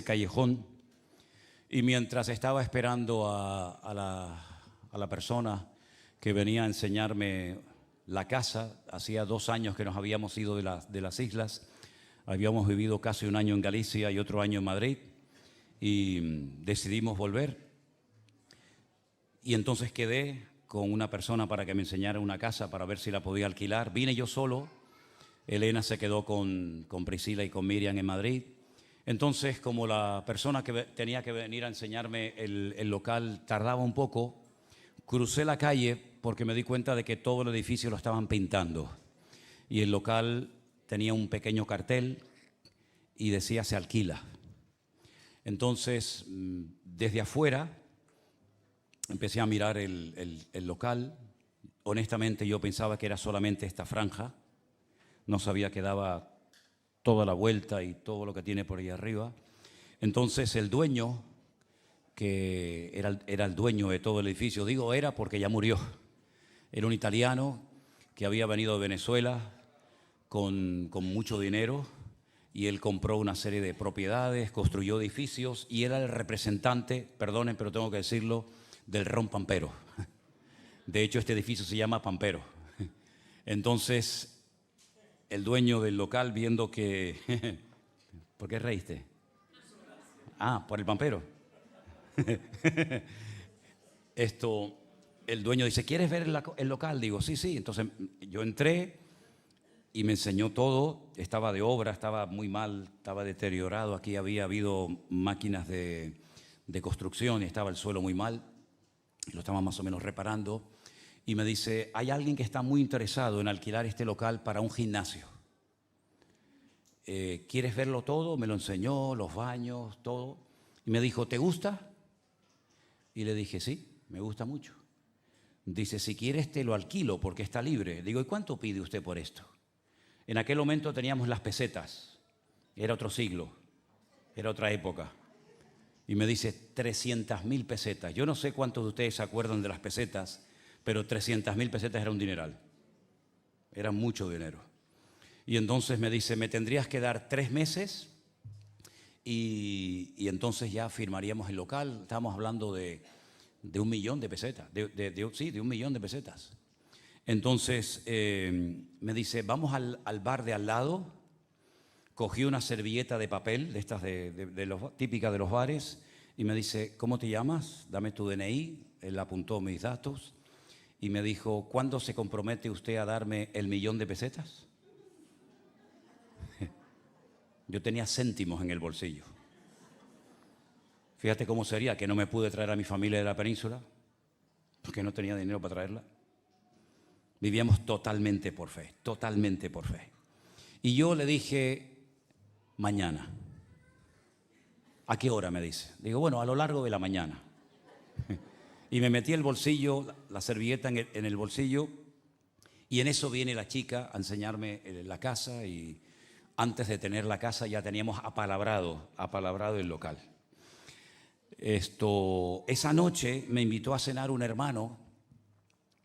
callejón, y mientras estaba esperando a la persona que venía a enseñarme la casa, hacía 2 años que nos habíamos ido de las islas, habíamos vivido casi 1 año en Galicia y otro año en Madrid, y decidimos volver. Y entonces quedé con una persona para que me enseñara una casa para ver si la podía alquilar. Vine yo solo, Elena se quedó con Priscila y con Miriam en Madrid. Entonces, como la persona que tenía que venir a enseñarme el local tardaba un poco, crucé la calle porque me di cuenta de que todo el edificio lo estaban pintando. Y el local tenía un pequeño cartel y decía se alquila. Entonces, desde afuera, empecé a mirar el local. Honestamente, yo pensaba que era solamente esta franja. No sabía que daba toda la vuelta y todo lo que tiene por ahí arriba. Entonces, el dueño, que era el dueño de todo el edificio, digo era porque ya murió. Era un italiano que había venido de Venezuela con mucho dinero, y él compró una serie de propiedades, construyó edificios, y era el representante, perdonen, pero tengo que decirlo, del ron Pampero. De hecho, este edificio se llama Pampero. Entonces, el dueño del local, viendo que... ¿Por qué reíste? Ah, por el Pampero. El dueño dice, ¿quieres ver el local? Digo, sí, sí. Entonces yo entré y me enseñó todo. Estaba de obra, estaba muy mal, estaba deteriorado. Aquí había habido máquinas de construcción y estaba el suelo muy mal. Lo estaban más o menos reparando. Y me dice, hay alguien que está muy interesado en alquilar este local para un gimnasio. ¿Quieres verlo todo? Me lo enseñó, los baños, todo. Y me dijo, ¿te gusta? Y le dije, sí, me gusta mucho. Dice, si quieres te lo alquilo porque está libre. Digo, ¿y cuánto pide usted por esto? En aquel momento teníamos las pesetas. Era otro siglo, era otra época. Y me dice, 300.000 pesetas. Yo no sé cuántos de ustedes se acuerdan de las pesetas, pero 300.000 pesetas era un dineral. Era mucho dinero. Y entonces me dice, me tendrías que dar 3 meses y entonces ya firmaríamos el local. Estábamos hablando de 1 millón de pesetas. Sí, de 1 millón de pesetas. Entonces me dice, vamos al bar de al lado. Cogí una servilleta de papel, de estas típicas de los bares, y me dice, ¿cómo te llamas? Dame tu DNI. Él apuntó mis datos y me dijo, ¿cuándo se compromete usted a darme el 1 millón de pesetas? Yo tenía céntimos en el bolsillo. Fíjate cómo sería que no me pude traer a mi familia de la península porque no tenía dinero para traerla. Vivíamos totalmente por fe, totalmente por fe. Y yo le dije, mañana. ¿A qué hora? Me dice. Digo, bueno, a lo largo de la mañana. Y me metí el bolsillo, la servilleta en el bolsillo, y en eso viene la chica a enseñarme la casa, y antes de tener la casa ya teníamos apalabrado el local. Esa noche me invitó a cenar un hermano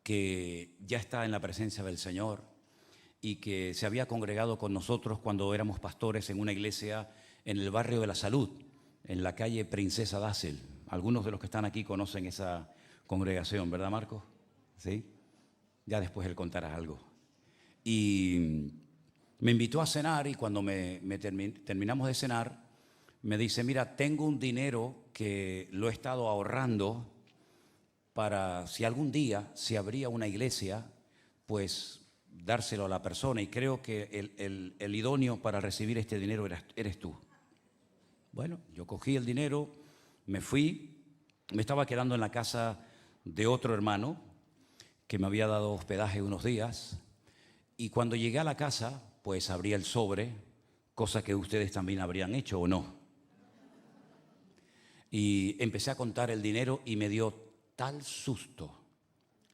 que ya está en la presencia del Señor y que se había congregado con nosotros cuando éramos pastores en una iglesia en el barrio de la Salud, en la calle Princesa Dassel. Algunos de los que están aquí conocen esa congregación, ¿verdad, Marcos? ¿Sí? Ya después él contará algo. Y me invitó a cenar, y cuando terminamos de cenar, me dice, mira, tengo un dinero que lo he estado ahorrando para si algún día se abría una iglesia, pues dárselo a la persona, y creo que el idóneo para recibir este dinero eres tú. Bueno, yo cogí el dinero, me fui, me estaba quedando en la casa de otro hermano que me había dado hospedaje unos días, y cuando llegué a la casa, pues abrí el sobre, cosa que ustedes también habrían hecho o no. Y empecé a contar el dinero y me dio tal susto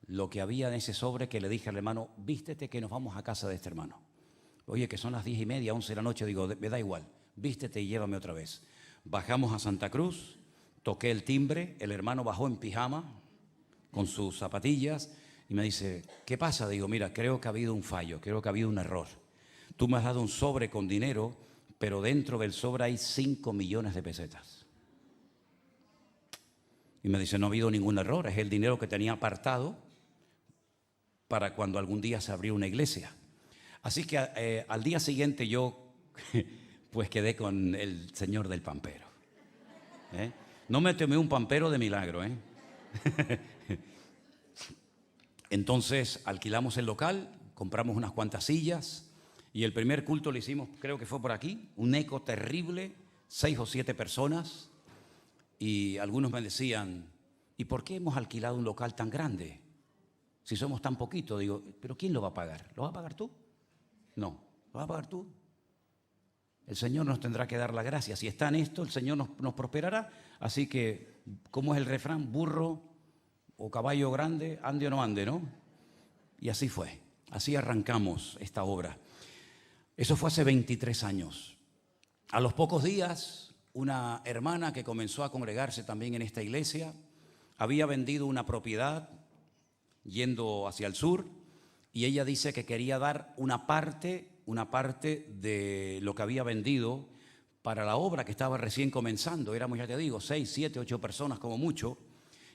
lo que había en ese sobre que le dije al hermano, vístete que nos vamos a casa de este hermano. Oye, que son las 10:30, 11 de la noche. Digo, me da igual, vístete y llévame otra vez. Bajamos a Santa Cruz, toqué el timbre, el hermano bajó en pijama con sus zapatillas y me dice, ¿qué pasa? Digo, mira, creo que ha habido un fallo, creo que ha habido un error. Tú me has dado un sobre con dinero, pero dentro del sobre hay 5 millones de pesetas. Y me dice, no ha habido ningún error, es el dinero que tenía apartado para cuando algún día se abrió una iglesia. Así que al día siguiente yo pues quedé con el señor del pampero. No me tomé un pampero de milagro. Entonces alquilamos el local, compramos unas cuantas sillas y el primer culto lo hicimos, creo que fue por aquí, un eco terrible, 6 o 7 personas, y algunos me decían, ¿y por qué hemos alquilado un local tan grande? Si somos tan poquitos. Digo, ¿pero quién lo va a pagar? ¿Lo vas a pagar tú? No, ¿lo vas a pagar tú? El Señor nos tendrá que dar la gracia. Si está en esto, el Señor nos prosperará. Así que, ¿cómo es el refrán? Burro o caballo grande, ande o no ande, ¿no? Y así fue. Así arrancamos esta obra. Eso fue hace 23 años. A los pocos días, una hermana que comenzó a congregarse también en esta iglesia había vendido una propiedad yendo hacia el sur, y ella dice que quería dar una parte de lo que había vendido para la obra que estaba recién comenzando. Éramos, ya te digo, 6, 7, 8 personas como mucho,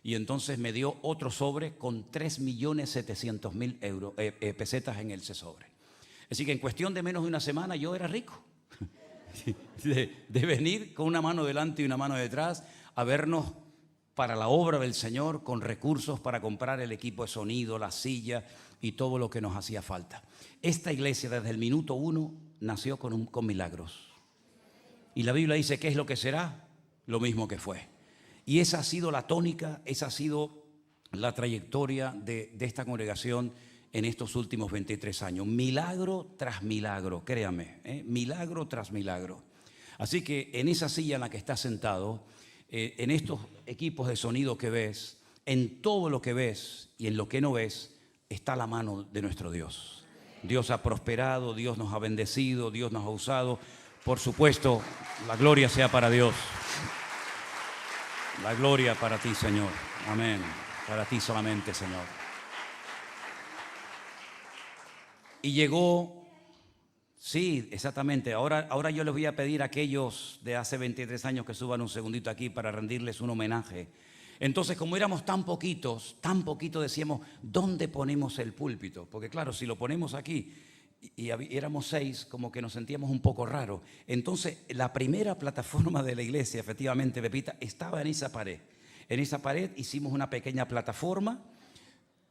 y entonces me dio otro sobre con 3.700.000 pesetas en ese sobre. Así que en cuestión de menos de una semana yo era rico de venir con una mano delante y una mano detrás a vernos para la obra del Señor, con recursos para comprar el equipo de sonido, la silla y todo lo que nos hacía falta. Esta iglesia desde el minuto 1 nació con milagros. Y la Biblia dice, ¿qué es lo que será? Lo mismo que fue. Y esa ha sido la tónica, esa ha sido la trayectoria de esta congregación en estos últimos 23 años. Milagro tras milagro, créame, milagro tras milagro. Así que en esa silla en la que estás sentado, en estos equipos de sonido que ves, en todo lo que ves y en lo que no ves, está la mano de nuestro Dios. Dios ha prosperado, Dios nos ha bendecido, Dios nos ha usado. Por supuesto, la gloria sea para Dios. La gloria para ti, Señor. Amén. Para ti solamente, Señor. Y llegó... Sí, exactamente. Ahora yo les voy a pedir a aquellos de hace 23 años que suban un segundito aquí para rendirles un homenaje. Entonces, como éramos tan poquitos decíamos, ¿dónde ponemos el púlpito? Porque claro, si lo ponemos aquí y éramos 6, como que nos sentíamos un poco raros. Entonces, la primera plataforma de la iglesia, efectivamente, Pepita, estaba en esa pared. En esa pared hicimos una pequeña plataforma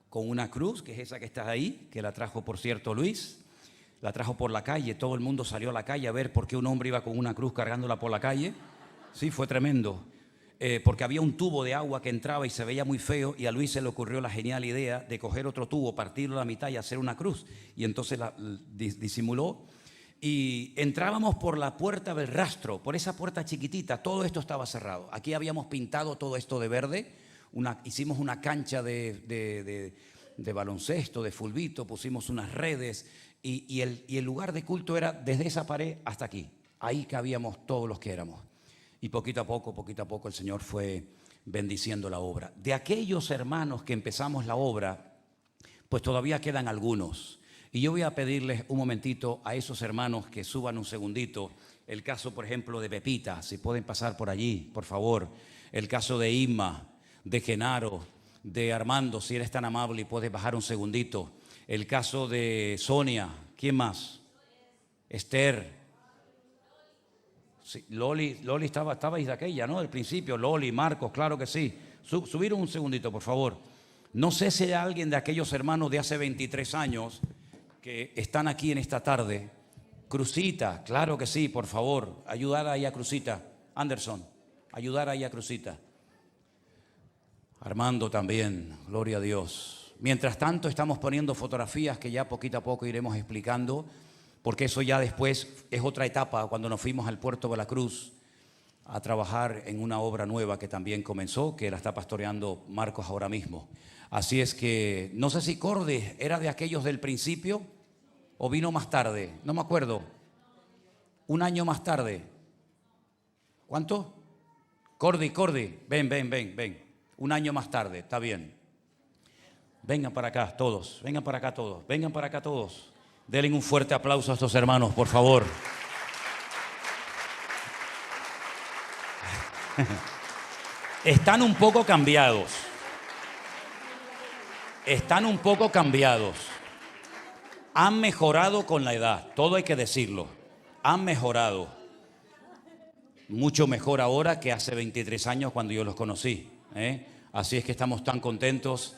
con una cruz, que es esa que está ahí, que la trajo, por cierto, Luis. La trajo por la calle, todo el mundo salió a la calle a ver por qué un hombre iba con una cruz cargándola por la calle. Sí, fue tremendo, porque había un tubo de agua que entraba y se veía muy feo, y a Luis se le ocurrió la genial idea de coger otro tubo, partirlo a la mitad y hacer una cruz, y entonces la disimuló, y entrábamos por la puerta del rastro, por esa puerta chiquitita. Todo esto estaba cerrado. Aquí habíamos pintado todo esto de verde, hicimos una cancha de baloncesto, de fulbito, pusimos unas redes. Y el lugar de culto era desde esa pared hasta aquí. Ahí cabíamos todos los que éramos. Y poquito a poco el Señor fue bendiciendo la obra. De aquellos hermanos que empezamos la obra, pues todavía quedan algunos. Y yo voy a pedirles un momentito a esos hermanos que suban un segundito. El caso, por ejemplo, de Pepita, si pueden pasar por allí, por favor. El caso de Inma, de Genaro, de Armando, si eres tan amable y puedes bajar un segundito. El caso de Sonia, ¿quién más? Esther. Sí, Loli estaba desde aquella, ¿no? Del principio, Loli, Marcos, claro que sí. Subir un segundito, por favor. No sé si hay alguien de aquellos hermanos de hace 23 años que están aquí en esta tarde. Crucita, claro que sí, por favor. Ayudar ahí a Crucita. Anderson, ayudar ahí a Crucita. Armando también, gloria a Dios. Mientras tanto estamos poniendo fotografías que ya poquito a poco iremos explicando, porque eso ya después es otra etapa, cuando nos fuimos al puerto de la Cruz a trabajar en una obra nueva que también comenzó, que la está pastoreando Marcos ahora mismo. Así es que no sé si Cordy era de aquellos del principio o vino más tarde, no me acuerdo. Un año más tarde. ¿Cuánto? Cordy, ven. Un año más tarde, está bien. Vengan para acá todos, vengan para acá todos. Denle un fuerte aplauso a estos hermanos, por favor. Están un poco cambiados. Están un poco cambiados. Han mejorado con la edad, todo hay que decirlo. Han mejorado. Mucho mejor ahora que hace 23 años cuando yo los conocí. Así es que estamos tan contentos.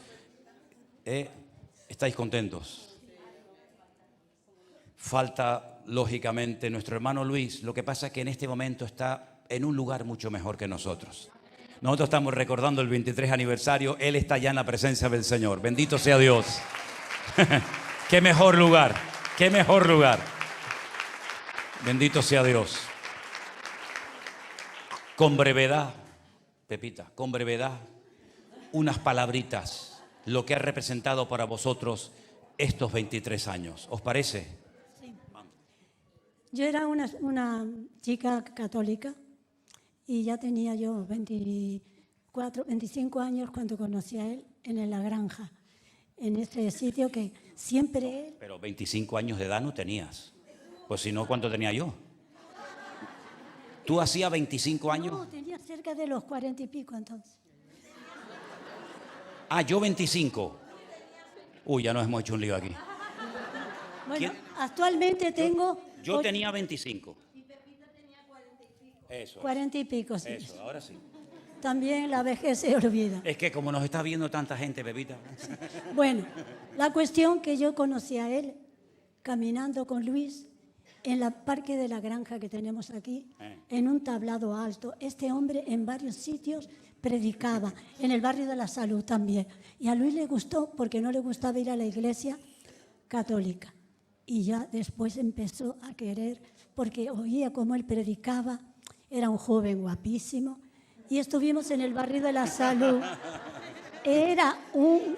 ¿Estáis contentos? Falta, lógicamente, nuestro hermano Luis. Lo que pasa es que en este momento está en un lugar mucho mejor que nosotros. Nosotros estamos recordando el 23 aniversario. Él está ya en la presencia del Señor. Bendito sea Dios. Qué mejor lugar. Qué mejor lugar. Bendito sea Dios. Con brevedad, Pepita, con brevedad, unas palabritas, lo que ha representado para vosotros estos 23 años. ¿Os parece? Sí. Yo era una chica católica y ya tenía yo 24, 25 años cuando conocí a él en la granja, en ese sitio que siempre él... Pero 25 años de edad no tenías. Pues si no, ¿cuánto tenía yo? ¿Tú hacías 25 años? No, tenía cerca de los 40 y pico entonces. Ah, yo 25. Uy, ya nos hemos hecho un lío aquí. Bueno, ¿Quién? Actualmente tengo... Yo tenía 25. Y Pepita tenía 40 y pico. Eso. 40 y pico, sí. Eso, ahora sí. También la vejez se olvida. Es que como nos está viendo tanta gente, Pepita. Bueno, la cuestión que yo conocí a él caminando con Luis en el parque de la granja que tenemos aquí, en un tablado alto. Este hombre en varios sitios predicaba, en el barrio de la Salud también. Y a Luis le gustó porque no le gustaba ir a la iglesia católica. Y ya después empezó a querer, porque oía cómo él predicaba, era un joven guapísimo. Y estuvimos en el barrio de la Salud. Era un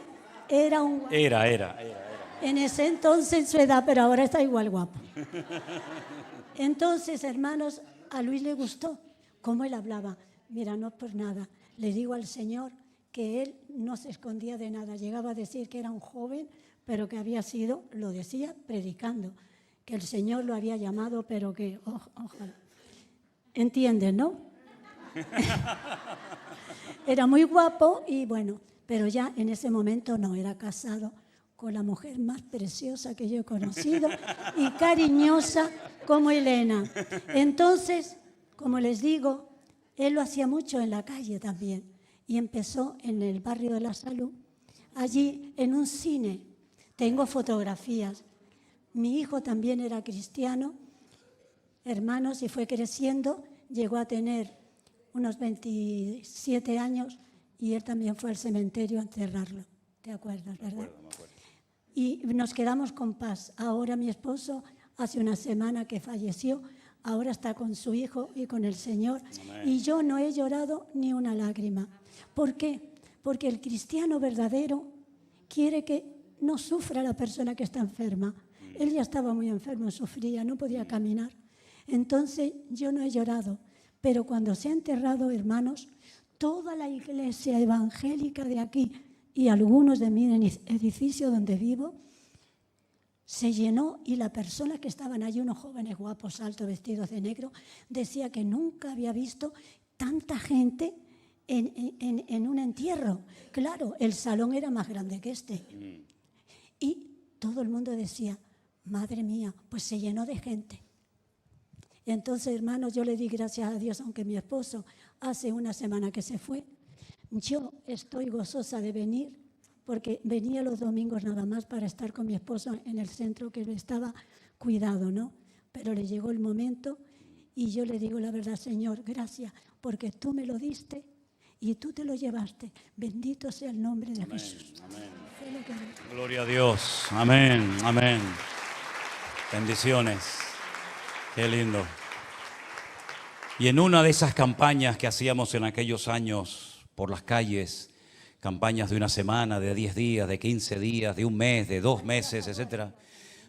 en ese entonces su edad, pero ahora está igual guapo. Entonces, hermanos, a Luis le gustó cómo él hablaba. Mira, no por nada, le digo al Señor que él no se escondía de nada. Llegaba a decir que era un joven, pero que había sido, lo decía, predicando. Que el Señor lo había llamado, pero que, ojalá. ¿Entienden, no? Era muy guapo y bueno, pero ya en ese momento no, era casado con la mujer más preciosa que yo he conocido y cariñosa como Elena. Entonces, como les digo, él lo hacía mucho en la calle también y empezó en el barrio de la Salud, allí en un cine. Tengo fotografías. Mi hijo también era cristiano, hermanos, y fue creciendo, llegó a tener unos 27 años y él también fue al cementerio a enterrarlo. ¿Te acuerdas, verdad? Me acuerdo. Y nos quedamos con paz. Ahora mi esposo, hace una semana que falleció, ahora está con su hijo y con el Señor. Amén. Y yo no he llorado ni una lágrima. ¿Por qué? Porque el cristiano verdadero quiere que no sufra la persona que está enferma. Él ya estaba muy enfermo, sufría, no podía caminar. Entonces yo no he llorado. Pero cuando se ha enterrado, hermanos, toda la iglesia evangélica de aquí y algunos de mi edificio donde vivo, se llenó y la persona que estaban allí, unos jóvenes guapos, altos, vestidos de negro, decía que nunca había visto tanta gente en un entierro. Claro, el salón era más grande que este. Y todo el mundo decía, madre mía, pues se llenó de gente. Entonces, hermanos, yo le di gracias a Dios, aunque mi esposo hace una semana que se fue. Yo estoy gozosa de venir, porque venía los domingos nada más para estar con mi esposo en el centro que le estaba cuidado, ¿no? Pero le llegó el momento y yo le digo la verdad, Señor, gracias, porque tú me lo diste y tú te lo llevaste. Bendito sea el nombre de Jesús. Amén. Fue lo que... Gloria a Dios. Amén. Amén. Bendiciones. Qué lindo. Y en una de esas campañas que hacíamos en aquellos años por las calles, campañas de una semana, de 10 días, de 15 días, de un mes, de 2 meses, etcétera,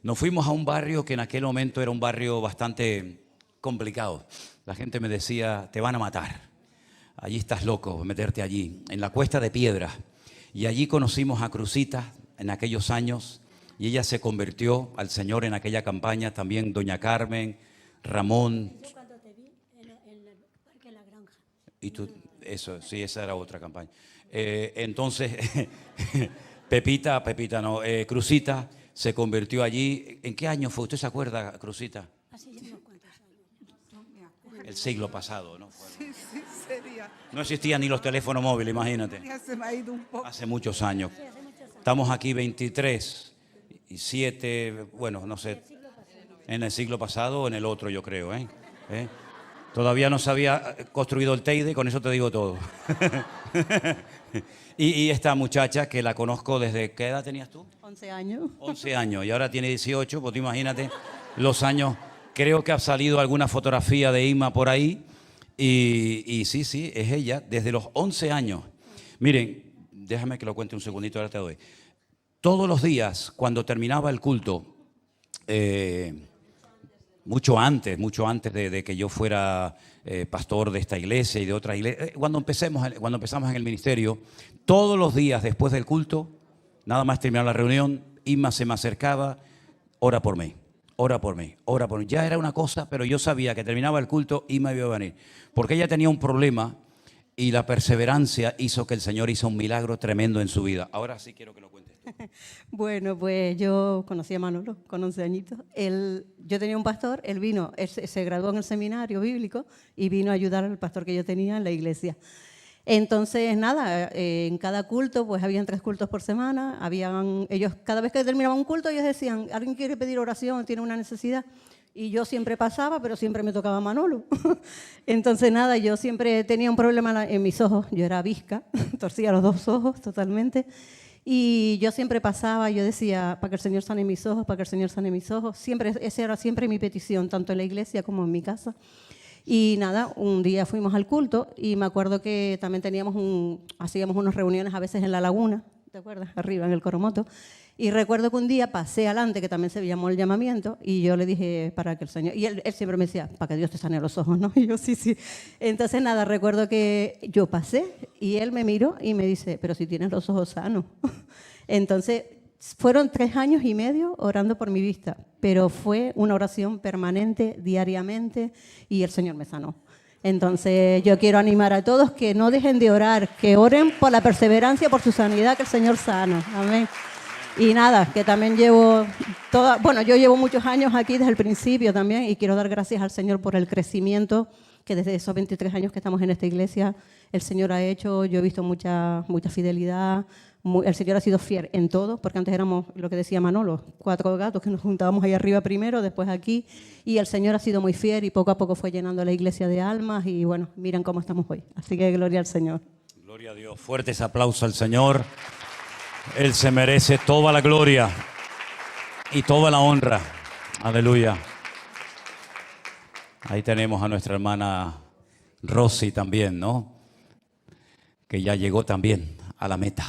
nos fuimos a un barrio que en aquel momento era un barrio bastante complicado. La gente me decía, te van a matar. Allí estás loco, meterte allí, en la Cuesta de Piedra. Y allí conocimos a Cruzita en aquellos años y ella se convirtió al Señor en aquella campaña, también doña Carmen, Ramón. Yo cuando te vi en el parque La Granja. Y tú, eso, sí, esa era otra campaña. Entonces, Pepita no, Cruzita se convirtió allí. ¿En qué año fue? ¿Usted se acuerda, Cruzita? Así ya unos cuantos años. El siglo pasado, ¿no? Sí, sí, sería. No existían ni los teléfonos móviles, imagínate. Ya se me ha ido un poco. Hace muchos años. Estamos aquí 23 y 7, bueno, no sé, en el siglo pasado o en el otro, yo creo, ¿eh? Todavía no se había construido el Teide, con eso te digo todo. y esta muchacha que la conozco desde, ¿qué edad tenías tú? 11 años. 11 años y ahora tiene 18, pues tú imagínate los años. Creo que ha salido alguna fotografía de Inma por ahí y sí, es ella, desde los 11 años. Miren, déjame que lo cuente un segundito, ahora te doy. Todos los días, cuando terminaba el culto, mucho antes de que yo fuera pastor de esta iglesia y de otra iglesia, cuando empezamos en el ministerio, todos los días después del culto, nada más terminar la reunión, Inma se me acercaba, ora por mí. Ora por mí, ora por mí. Ya era una cosa, pero yo sabía que terminaba el culto y me iba a venir. Porque ella tenía un problema y la perseverancia hizo que el Señor hizo un milagro tremendo en su vida. Ahora sí quiero que lo cuentes tú. Bueno, pues yo conocí a Manolo con 11 añitos. Yo tenía un pastor, él vino, se graduó en el seminario bíblico y vino a ayudar al pastor que yo tenía en la iglesia. Entonces, nada, en cada culto, pues habían 3 cultos por semana. Ellos, cada vez que terminaban un culto, ellos decían, ¿alguien quiere pedir oración? ¿Tiene una necesidad? Y yo siempre pasaba, pero siempre me tocaba Manolo. Entonces, nada, yo siempre tenía un problema en mis ojos. Yo era visca, torcía los 2 ojos totalmente. Y yo siempre pasaba, yo decía, para que el Señor sane mis ojos, para que el Señor sane mis ojos. Esa era siempre mi petición, tanto en la iglesia como en mi casa. Y nada, un día fuimos al culto y me acuerdo que también hacíamos unas reuniones a veces en la laguna, ¿te acuerdas? Arriba en el Coromoto. Y recuerdo que un día pasé adelante, que también se llamó el llamamiento, y yo le dije para que el Señor... Y él siempre me decía, para que Dios te sane los ojos, ¿no? Y yo, sí. Entonces, nada, recuerdo que yo pasé y él me miró y me dice, pero si tienes los ojos sanos. Entonces, fueron 3 años y medio orando por mi vista, pero fue una oración permanente, diariamente, y el Señor me sanó. Entonces, yo quiero animar a todos que no dejen de orar, que oren por la perseverancia, por su sanidad, que el Señor sana. Amén. Y nada, que también yo llevo muchos años aquí desde el principio también y quiero dar gracias al Señor por el crecimiento que desde esos 23 años que estamos en esta iglesia el Señor ha hecho. Yo he visto mucha fidelidad. El Señor ha sido fiel en todo, porque antes éramos, lo que decía Manolo, 4 gatos que nos juntábamos ahí arriba primero, después aquí, y el Señor ha sido muy fiel y poco a poco fue llenando la iglesia de almas y bueno, miren cómo estamos hoy. Así que gloria al Señor. Gloria a Dios. Fuertes aplausos al Señor. Él se merece toda la gloria y toda la honra. Aleluya. Ahí tenemos a nuestra hermana Rosy también, ¿no? Que ya llegó también a la meta.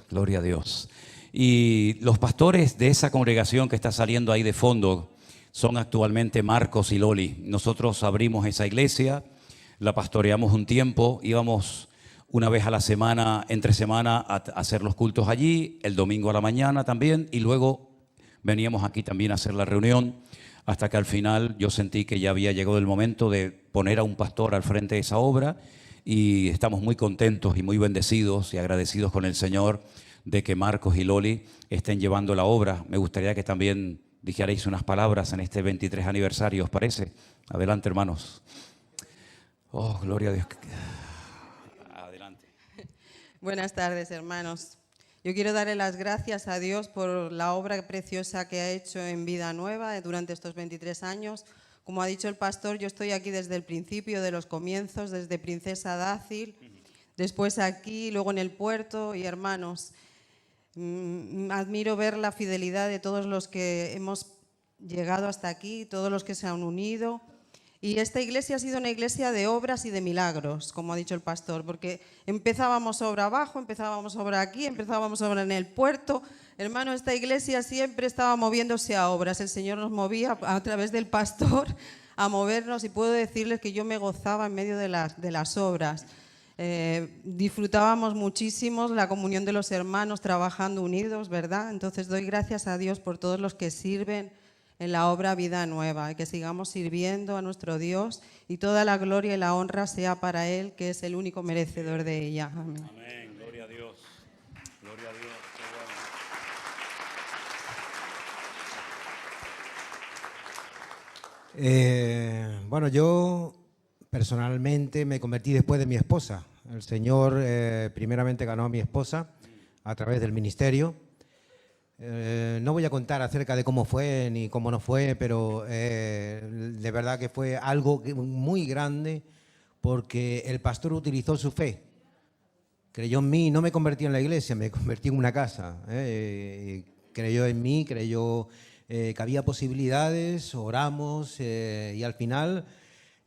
Gloria a Dios. Y los pastores de esa congregación que está saliendo ahí de fondo son actualmente Marcos y Loli. Nosotros abrimos esa iglesia, la pastoreamos un tiempo, íbamos una vez a la semana, entre semana, a hacer los cultos allí, el domingo a la mañana también, y luego veníamos aquí también a hacer la reunión, hasta que al final yo sentí que ya había llegado el momento de poner a un pastor al frente de esa obra, y estamos muy contentos y muy bendecidos y agradecidos con el Señor de que Marcos y Loli estén llevando la obra. Me gustaría que también dijerais unas palabras en este 23 aniversario, ¿os parece? Adelante, hermanos. Oh, gloria a Dios. Adelante. Buenas tardes, hermanos. Yo quiero darle las gracias a Dios por la obra preciosa que ha hecho en Vida Nueva durante estos 23 años. Como ha dicho el pastor, yo estoy aquí desde el principio, de los comienzos, desde Princesa Dácil, después aquí, luego en el puerto. Y hermanos, admiro ver la fidelidad de todos los que hemos llegado hasta aquí, todos los que se han unido. Y esta iglesia ha sido una iglesia de obras y de milagros, como ha dicho el pastor, porque empezábamos obra abajo, empezábamos obra aquí, empezábamos obra en el puerto. Hermano, esta iglesia siempre estaba moviéndose a obras. El Señor nos movía a través del pastor a movernos, y puedo decirles que yo me gozaba en medio de las obras. Disfrutábamos muchísimo la comunión de los hermanos trabajando unidos, ¿verdad? Entonces doy gracias a Dios por todos los que sirven en la obra Vida Nueva, y que sigamos sirviendo a nuestro Dios y toda la gloria y la honra sea para Él, que es el único merecedor de ella. Amén. Amén. Gloria a Dios. Gloria a Dios. Qué bueno. Bueno, yo personalmente me convertí después de mi esposa. El Señor primeramente ganó a mi esposa a través del ministerio. No voy a contar acerca de cómo fue ni cómo no fue, pero de verdad que fue algo muy grande porque el pastor utilizó su fe. Creyó en mí, no me convertí en la iglesia, me convertí en una casa. Creyó en mí, creyó que había posibilidades, oramos y al final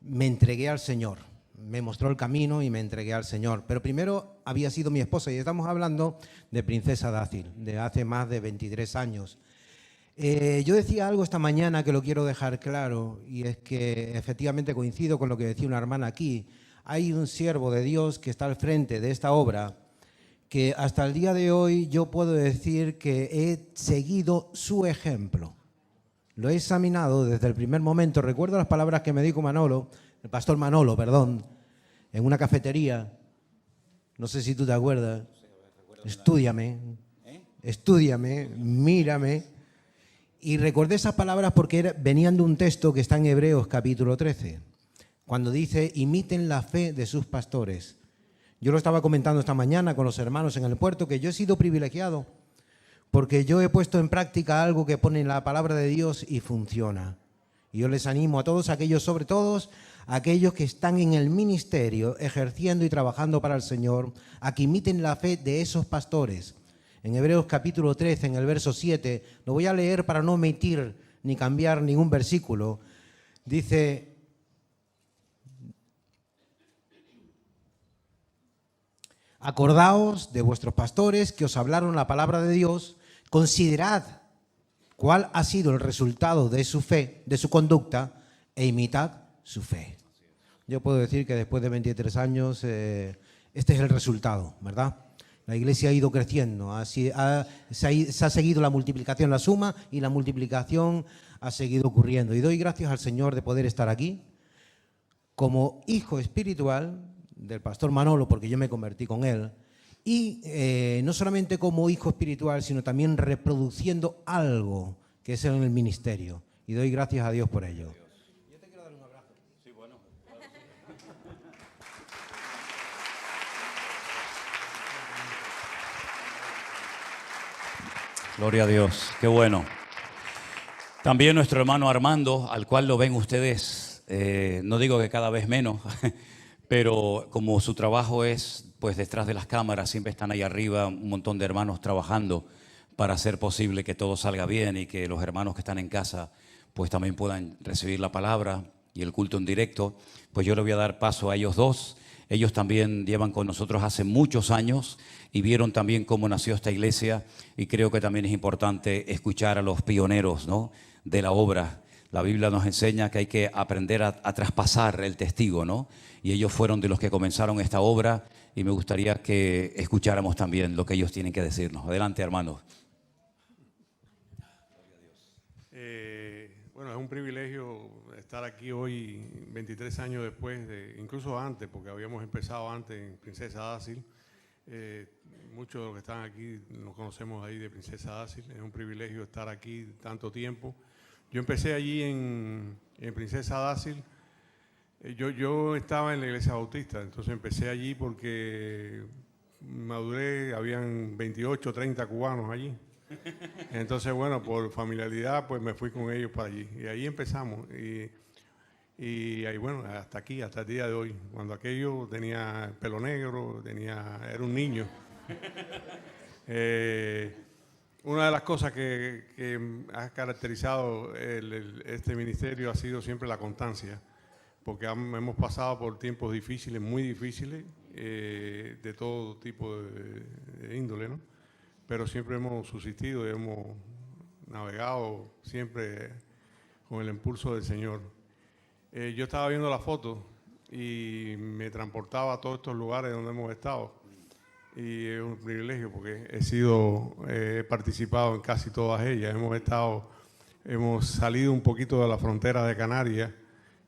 me entregué al Señor. Me mostró el camino y me entregué al Señor. Pero primero había sido mi esposa y estamos hablando de Princesa Dácil, de hace más de 23 años. Yo decía algo esta mañana que lo quiero dejar claro y es que efectivamente coincido con lo que decía una hermana aquí. Hay un siervo de Dios que está al frente de esta obra que hasta el día de hoy yo puedo decir que he seguido su ejemplo. Lo he examinado desde el primer momento. Recuerdo las palabras que me dijo Manolo, el pastor Manolo, perdón, en una cafetería. No sé si tú te acuerdas. Estúdiame, mírame. Y recordé esas palabras porque venían de un texto que está en Hebreos capítulo 13, cuando dice, imiten la fe de sus pastores. Yo lo estaba comentando esta mañana con los hermanos en el puerto, que yo he sido privilegiado, porque yo he puesto en práctica algo que pone en la palabra de Dios y funciona. Y yo les animo a todos aquellos, sobre todo aquellos que están en el ministerio, ejerciendo y trabajando para el Señor, a que imiten la fe de esos pastores. En Hebreos capítulo 13, en el verso 7, lo voy a leer para no omitir ni cambiar ningún versículo. Dice, acordaos de vuestros pastores que os hablaron la palabra de Dios, considerad cuál ha sido el resultado de su fe, de su conducta, e imitad su fe. Yo puedo decir que después de 23 años, este es el resultado, ¿verdad? La iglesia ha ido creciendo, se ha seguido la multiplicación, la suma, y la multiplicación ha seguido ocurriendo. Y doy gracias al Señor de poder estar aquí como hijo espiritual del pastor Manolo, porque yo me convertí con él, y no solamente como hijo espiritual, sino también reproduciendo algo que es en el ministerio. Y doy gracias a Dios por ello. Yo te quiero dar un abrazo. Sí, bueno. Gloria a Dios, qué bueno. También nuestro hermano Armando, al cual lo ven ustedes, no digo que cada vez menos, pero como su trabajo es pues detrás de las cámaras, siempre están ahí arriba un montón de hermanos trabajando para hacer posible que todo salga bien y que los hermanos que están en casa pues también puedan recibir la palabra y el culto en directo. Pues yo le voy a dar paso a ellos dos. Ellos también llevan con nosotros hace muchos años y vieron también cómo nació esta iglesia, y creo que también es importante escuchar a los pioneros, ¿no?, de la obra. La Biblia nos enseña que hay que aprender a traspasar el testigo, ¿no? Y ellos fueron de los que comenzaron esta obra y me gustaría que escucháramos también lo que ellos tienen que decirnos. Adelante, hermanos. Bueno, es un privilegio estar aquí hoy, 23 años después, incluso antes, porque habíamos empezado antes en Princesa Dácil. Muchos de los que están aquí nos conocemos ahí de Princesa Dácil. Es un privilegio estar aquí tanto tiempo. Yo empecé allí en Princesa Dácil. Yo estaba en la iglesia bautista, entonces empecé allí porque maduré, habían 28, 30 cubanos allí. Entonces, bueno, por familiaridad, pues me fui con ellos para allí. Y ahí empezamos. Y ahí, bueno, hasta aquí, hasta el día de hoy. Cuando aquello tenía pelo negro, era un niño. Una de las cosas que ha caracterizado este ministerio ha sido siempre la constancia, porque hemos pasado por tiempos difíciles, muy difíciles, de todo tipo de índole, ¿no? Pero siempre hemos subsistido y hemos navegado siempre con el impulso del Señor. Yo estaba viendo la foto y me transportaba a todos estos lugares donde hemos estado. Y es un privilegio porque he participado en casi todas ellas. Hemos estado hemos salido un poquito de la frontera de Canarias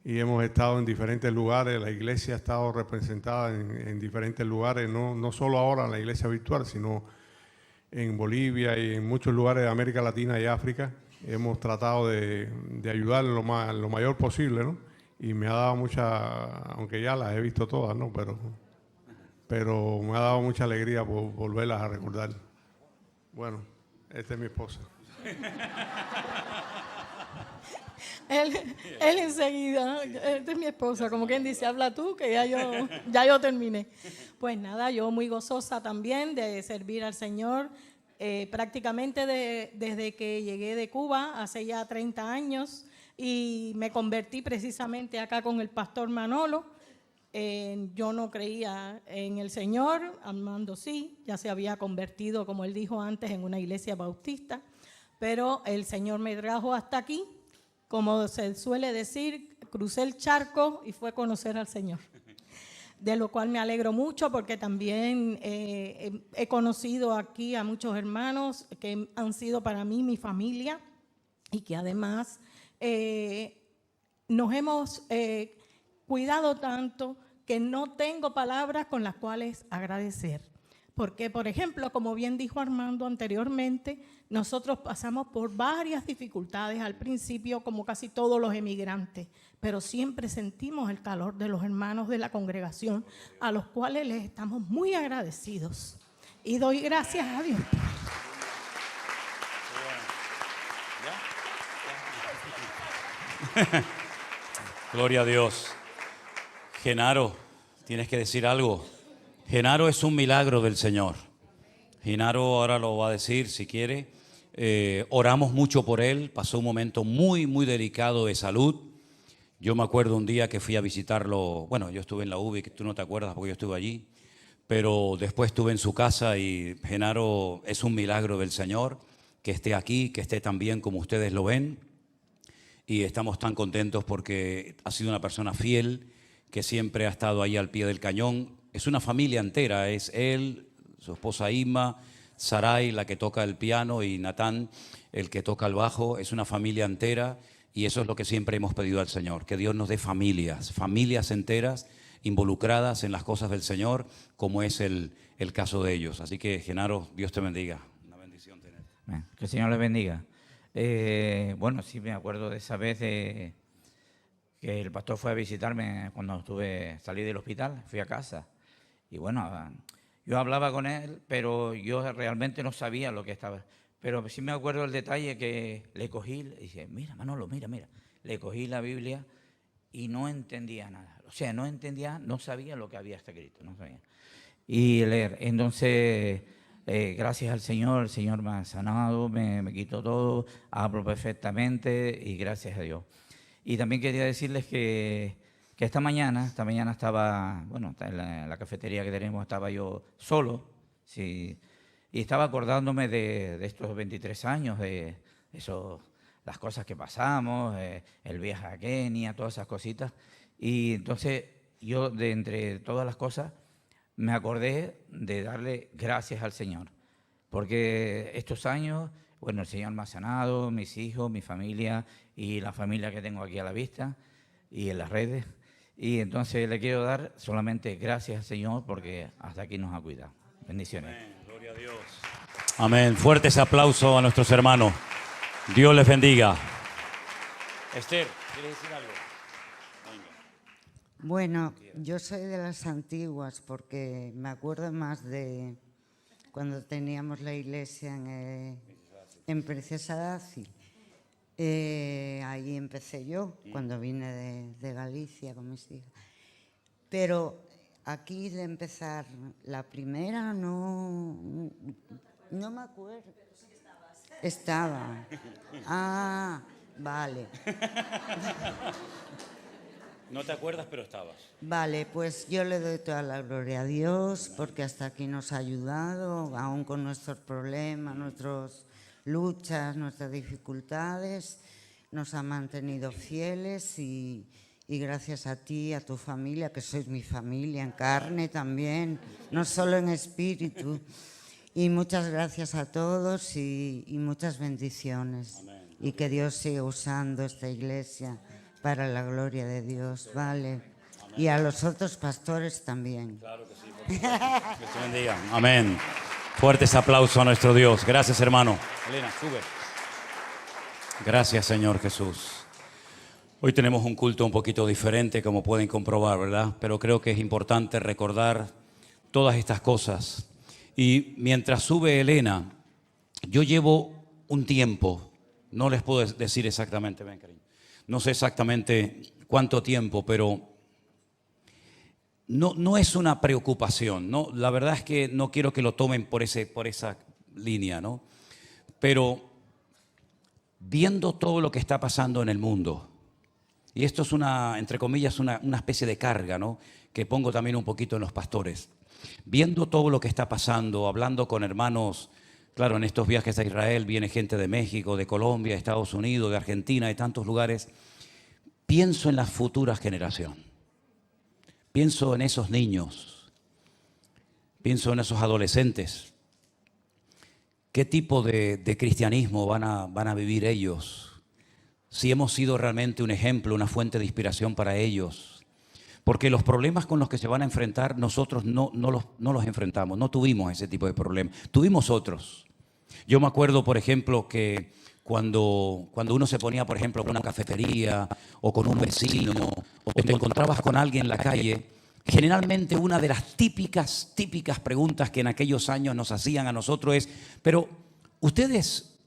y hemos estado en diferentes lugares. La iglesia ha estado representada en diferentes lugares, no solo ahora en la iglesia virtual, sino en Bolivia y en muchos lugares de América Latina y África. Hemos tratado de ayudar lo mayor posible, ¿no? Y me ha dado aunque ya las he visto todas, ¿no? Pero me ha dado mucha alegría por volverlas a recordar. Bueno, esta es mi esposa. Él enseguida, esta es mi esposa, como quien dice, habla tú, que ya yo terminé. Pues nada, yo muy gozosa también de servir al Señor, prácticamente desde que llegué de Cuba, hace ya 30 años, y me convertí precisamente acá con el pastor Manolo. Yo no creía en el Señor, Armando sí, ya se había convertido, como él dijo antes, en una iglesia bautista, pero el Señor me trajo hasta aquí. Como se suele decir, crucé el charco y fue a conocer al Señor. De lo cual me alegro mucho porque también he conocido aquí a muchos hermanos que han sido para mí mi familia y que además nos hemos cuidado tanto que no tengo palabras con las cuales agradecer. Porque, por ejemplo, como bien dijo Armando anteriormente, nosotros pasamos por varias dificultades al principio, como casi todos los emigrantes, pero siempre sentimos el calor de los hermanos de la congregación, a los cuales les estamos muy agradecidos. Y doy gracias a Dios. Gloria a Dios. Genaro, tienes que decir algo. Genaro es un milagro del Señor. Genaro ahora lo va a decir si quiere. Oramos mucho por él. Pasó un momento muy, muy delicado de salud. Yo me acuerdo un día que fui a visitarlo. Bueno, yo estuve en la UBI, que tú no te acuerdas porque yo estuve allí. Pero después estuve en su casa y Genaro es un milagro del Señor. Que esté aquí, que esté tan bien como ustedes lo ven. Y estamos tan contentos porque ha sido una persona fiel, que siempre ha estado ahí al pie del cañón. Es una familia entera, es él, su esposa Isma, Sarai, la que toca el piano, y Natán, el que toca el bajo. Es una familia entera y eso es lo que siempre hemos pedido al Señor, que Dios nos dé familias enteras involucradas en las cosas del Señor, como es el caso de ellos. Así que, Genaro, Dios te bendiga. Una bendición tenerte. Que el Señor les bendiga. Bueno, sí me acuerdo de esa vez que el pastor fue a visitarme cuando salí del hospital, fui a casa. Y bueno, yo hablaba con él, pero yo realmente no sabía lo que estaba. Pero sí me acuerdo el detalle que le cogí y dije, mira, Manolo, mira. Le cogí la Biblia y no entendía nada. O sea, no sabía lo que había escrito, no sabía. Y leer. Entonces, gracias al Señor, el Señor me ha sanado, me quitó todo, hablo perfectamente y gracias a Dios. Y también quería decirles que esta mañana estaba, bueno, en la cafetería que tenemos, estaba yo solo, sí, y estaba acordándome de estos 23 años, de eso, las cosas que pasamos, el viaje a Kenia, todas esas cositas. Y entonces yo, de entre todas las cosas, me acordé de darle gracias al Señor, porque estos años, bueno, el Señor me ha sanado, mis hijos, mi familia y la familia que tengo aquí a la vista y en las redes. Y entonces le quiero dar solamente gracias al Señor porque hasta aquí nos ha cuidado. Bendiciones. Amén. Gloria a Dios. Amén. Fuertes aplausos a nuestros hermanos. Dios les bendiga. Esther, ¿quieres decir algo? Venga. Bueno, yo soy de las antiguas porque me acuerdo más de cuando teníamos la iglesia en Princesa Dácil. Ahí empecé yo, cuando vine de Galicia con mis hijas. Pero aquí de empezar, la primera no me acuerdo. Estaba. Ah, vale. No te acuerdas, pero estabas. Vale, pues yo le doy toda la gloria a Dios porque hasta aquí nos ha ayudado, aún con nuestros problemas, nuestras luchas, nuestras dificultades, nos ha mantenido fieles y gracias a ti, a tu familia, que sois mi familia en carne también, no solo en espíritu. Y muchas gracias a todos y muchas bendiciones. Amén. y que Dios siga usando esta iglesia para la gloria de Dios, ¿vale? Y a los otros pastores también. Claro que sí, por supuesto. Que se bendiga. Amén. Fuertes aplausos a nuestro Dios. Gracias, hermano. Elena, sube. Gracias, Señor Jesús. Hoy tenemos un culto un poquito diferente, como pueden comprobar, ¿verdad? Pero creo que es importante recordar todas estas cosas. Y mientras sube Elena, yo llevo un tiempo, no les puedo decir exactamente, ven, cariño, no sé exactamente cuánto tiempo, pero no es una preocupación, ¿no? La verdad es que no quiero que lo tomen por esa línea, ¿no? Pero viendo todo lo que está pasando en el mundo, y esto es entre comillas, una especie de carga, ¿no? Que pongo también un poquito en los pastores. Viendo todo lo que está pasando, hablando con hermanos, claro, en estos viajes a Israel viene gente de México, de Colombia, de Estados Unidos, de Argentina, de tantos lugares. Pienso en la futura generación. Pienso en esos niños. Pienso en esos adolescentes. ¿Qué tipo de cristianismo van a vivir ellos? Si hemos sido realmente un ejemplo, una fuente de inspiración para ellos. Porque los problemas con los que se van a enfrentar, nosotros no los enfrentamos, no tuvimos ese tipo de problemas, tuvimos otros. Yo me acuerdo, por ejemplo, que cuando uno se ponía, por ejemplo, con una cafetería o con un vecino, o te encontrabas con alguien en la calle, generalmente una de las típicas preguntas que en aquellos años nos hacían a nosotros es, pero ustedes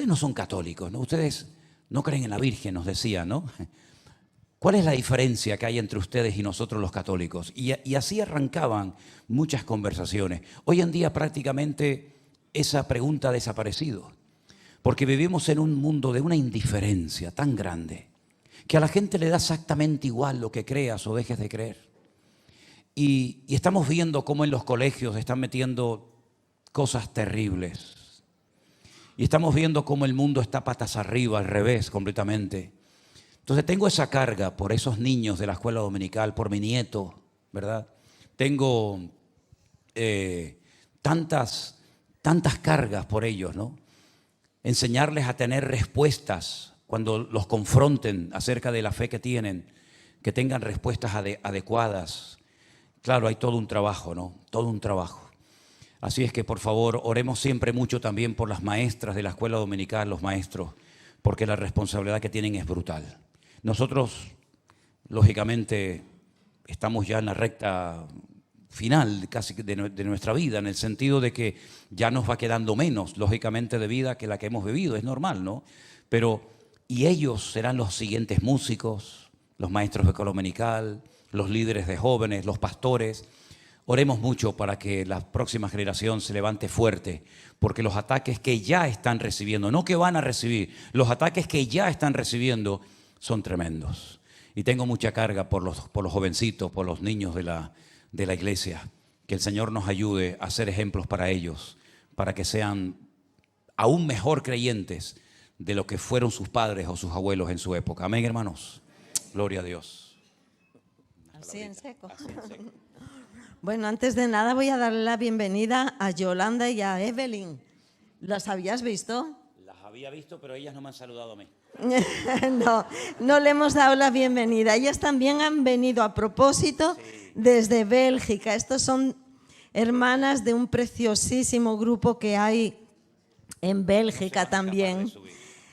no son católicos, ¿no? Ustedes no creen en la Virgen, nos decían, ¿no? ¿Cuál es la diferencia que hay entre ustedes y nosotros los católicos? Y así arrancaban muchas conversaciones. Hoy en día prácticamente esa pregunta ha desaparecido, porque vivimos en un mundo de una indiferencia tan grande que a la gente le da exactamente igual lo que creas o dejes de creer. Y estamos viendo cómo en los colegios están metiendo cosas terribles. Y estamos viendo cómo el mundo está patas arriba, al revés completamente. Entonces tengo esa carga por esos niños de la escuela dominical, por mi nieto, ¿verdad? Tengo tantas cargas por ellos, ¿no? Enseñarles a tener respuestas cuando los confronten acerca de la fe que tienen, que tengan respuestas adecuadas. Claro, hay todo un trabajo, ¿no? Todo un trabajo. Así es que, por favor, oremos siempre mucho también por las maestras de la escuela dominical, los maestros, porque la responsabilidad que tienen es brutal. Nosotros, lógicamente, estamos ya en la recta final casi de nuestra vida, en el sentido de que ya nos va quedando menos, lógicamente, de vida que la que hemos vivido, es normal, ¿no? Pero, y ellos serán los siguientes músicos, los maestros de escuela dominical, los líderes de jóvenes, los pastores. Oremos mucho para que la próxima generación se levante fuerte, porque los ataques que ya están recibiendo, no que van a recibir, los ataques que ya están recibiendo son tremendos. Y tengo mucha carga por los jovencitos, por los niños de la iglesia. Que el Señor nos ayude a ser ejemplos para ellos, para que sean aún mejor creyentes de lo que fueron sus padres o sus abuelos en su época. Amén, hermanos. Gloria a Dios. Así en seco. Bueno, antes de nada voy a darle la bienvenida a Yolanda y a Evelyn. ¿Las habías visto? Las había visto, pero ellas no me han saludado a mí. No le hemos dado la bienvenida. Ellas también han venido a propósito desde Bélgica. Estos son hermanas de un preciosísimo grupo que hay en Bélgica también.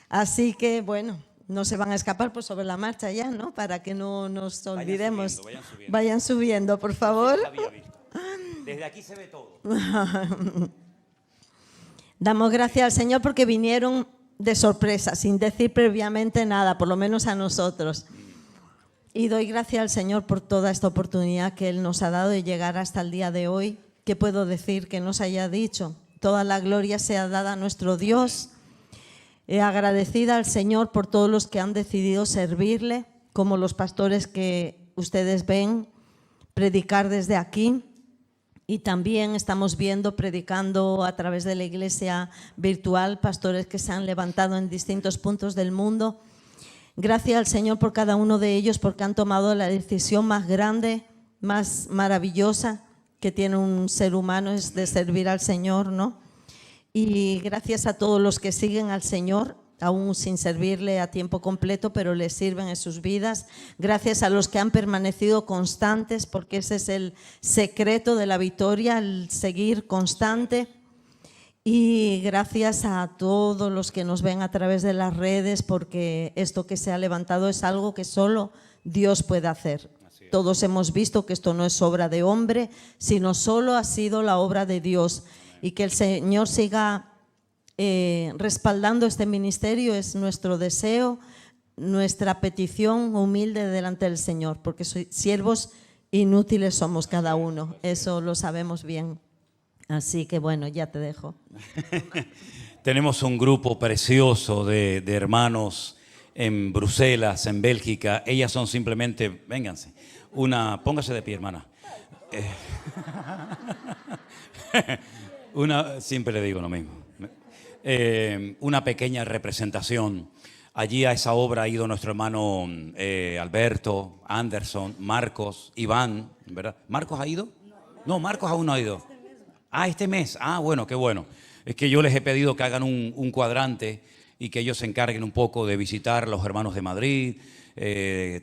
Así que, bueno, no se van a escapar pues sobre la marcha ya, ¿no? Para que no nos olvidemos. Vayan subiendo, por favor. Desde aquí se ve todo. Damos gracias al Señor porque vinieron de sorpresa, sin decir previamente nada, por lo menos a nosotros. Y doy gracias al Señor por toda esta oportunidad que Él nos ha dado de llegar hasta el día de hoy. ¿Qué puedo decir que nos haya dicho? Toda la gloria sea dada a nuestro Dios. Agradecida al Señor por todos los que han decidido servirle, como los pastores que ustedes ven predicar desde aquí. Y también estamos viendo, predicando a través de la iglesia virtual, pastores que se han levantado en distintos puntos del mundo. Gracias al Señor por cada uno de ellos, porque han tomado la decisión más grande, más maravillosa que tiene un ser humano, es de servir al Señor, ¿no? Y gracias a todos los que siguen al Señor, aún sin servirle a tiempo completo, pero le sirven en sus vidas. Gracias a los que han permanecido constantes, porque ese es el secreto de la victoria, el seguir constante. Y gracias a todos los que nos ven a través de las redes, porque esto que se ha levantado es algo que solo Dios puede hacer. Todos hemos visto que esto no es obra de hombre, sino solo ha sido la obra de Dios. Y que el Señor siga respaldando este ministerio es nuestro deseo, nuestra petición humilde delante del Señor, porque siervos inútiles somos cada uno, eso lo sabemos bien. Así que bueno, ya te dejo. Tenemos un grupo precioso de hermanos en Bruselas, en Bélgica. Ellas son simplemente, vénganse, póngase de pie, hermana. Siempre le digo lo mismo. Una pequeña representación. Allí a esa obra ha ido nuestro hermano Alberto, Anderson, Marcos, Iván, ¿verdad? ¿Marcos ha ido? No, Marcos aún no ha ido. Este mes. Bueno, qué bueno. Es que yo les he pedido que hagan un cuadrante y que ellos se encarguen un poco de visitar a los hermanos de Madrid.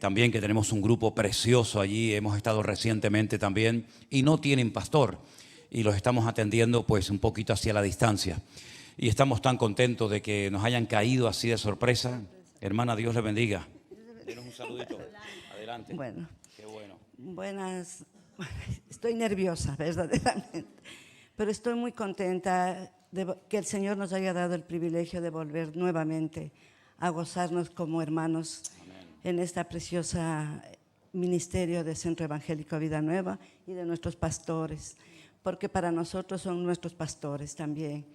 También que tenemos un grupo precioso allí. Hemos estado recientemente también y no tienen pastor. Y los estamos atendiendo pues un poquito hacia la distancia. Y estamos tan contentos de que nos hayan caído así de sorpresa. Hermana, Dios le bendiga. Denos un saludito. Adelante. Bueno. Qué bueno. Buenas. Estoy nerviosa, verdaderamente. Pero estoy muy contenta de que el Señor nos haya dado el privilegio de volver nuevamente a gozarnos como hermanos en esta preciosa ministerio de Centro Evangélico Vida Nueva y de nuestros pastores, porque para nosotros son nuestros pastores también.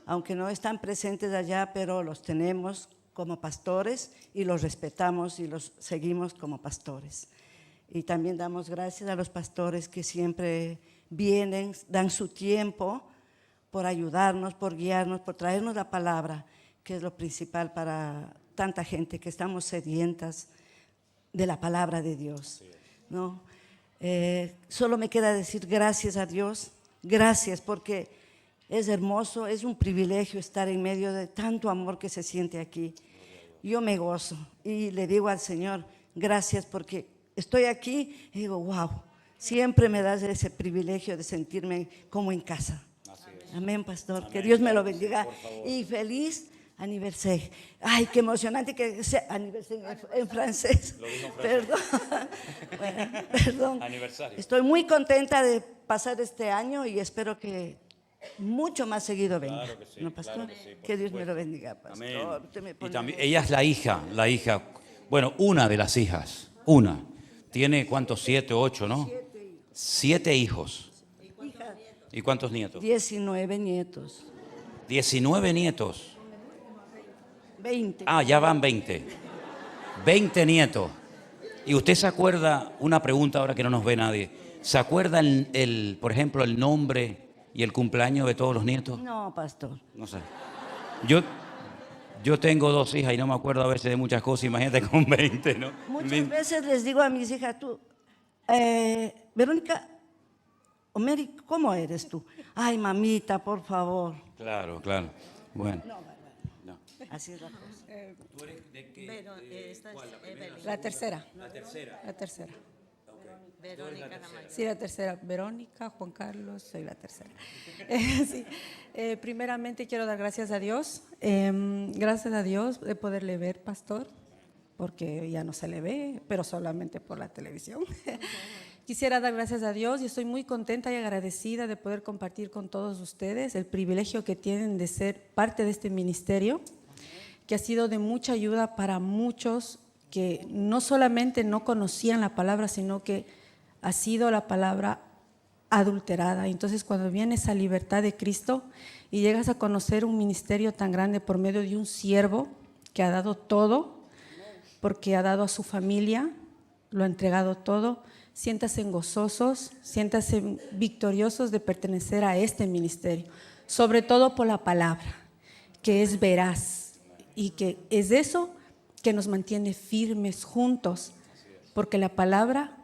Aunque no están presentes allá, pero los tenemos como pastores y los respetamos y los seguimos como pastores. Y también damos gracias a los pastores que siempre vienen, dan su tiempo por ayudarnos, por guiarnos, por traernos la palabra, que es lo principal para tanta gente que estamos sedientas de la palabra de Dios, ¿no? Solo me queda decir gracias a Dios, gracias, porque es hermoso, es un privilegio estar en medio de tanto amor que se siente aquí. Yo me gozo y le digo al Señor, gracias, porque estoy aquí y digo, wow, siempre me das ese privilegio de sentirme como en casa. Amén, pastor. Amén. Que Dios me lo bendiga. Y feliz aniversario. Ay, qué emocionante que sea aniversario en francés. Lo dijo en francés. Perdón. Bueno, perdón. Aniversario. Estoy muy contenta de pasar este año y espero que mucho más seguido venga. Claro que sí, ¿No, pastor? claro que sí, que Dios me supuesto. lo bendiga, pastor. Amén. Usted me Y pone también, nerviosa. ella es la hija, bueno, una de las hijas, una. Tiene, ¿cuántos? 7, 8, ¿no? 7 hijos. Hija, ¿Y cuántos nietos? 19 nietos. 19 nietos. 20. Ya van 20. 20 nietos. ¿Y usted se acuerda, una pregunta ahora que no nos ve nadie, ¿se acuerda por ejemplo, el nombre y el cumpleaños de todos los nietos? No, pastor. No sé. Yo tengo 2 hijas y no me acuerdo a veces de muchas cosas, imagínate con 20, ¿no? Muchas veces les digo a mis hijas, Verónica, o Mary, ¿cómo eres tú? Ay, mamita, por favor. Claro. Bueno. No. Así es la cosa. ¿Tú eres de qué? ¿Cuál? ¿La primera? La tercera. La tercera. La tercera. Verónica Namayo. Sí, la tercera. Verónica, Juan Carlos, soy la tercera. Sí. Primeramente quiero dar gracias a Dios. Gracias a Dios de poderle ver, pastor, porque ya no se le ve, pero solamente por la televisión. Quisiera dar gracias a Dios y estoy muy contenta y agradecida de poder compartir con todos ustedes el privilegio que tienen de ser parte de este ministerio, que ha sido de mucha ayuda para muchos que no solamente no conocían la palabra, sino que ha sido la palabra adulterada. Entonces, cuando viene esa libertad de Cristo y llegas a conocer un ministerio tan grande por medio de un siervo que ha dado todo, porque ha dado a su familia, lo ha entregado todo, siéntase gozosos, siéntase victoriosos de pertenecer a este ministerio, sobre todo por la palabra, que es veraz y que es eso que nos mantiene firmes juntos, porque la palabra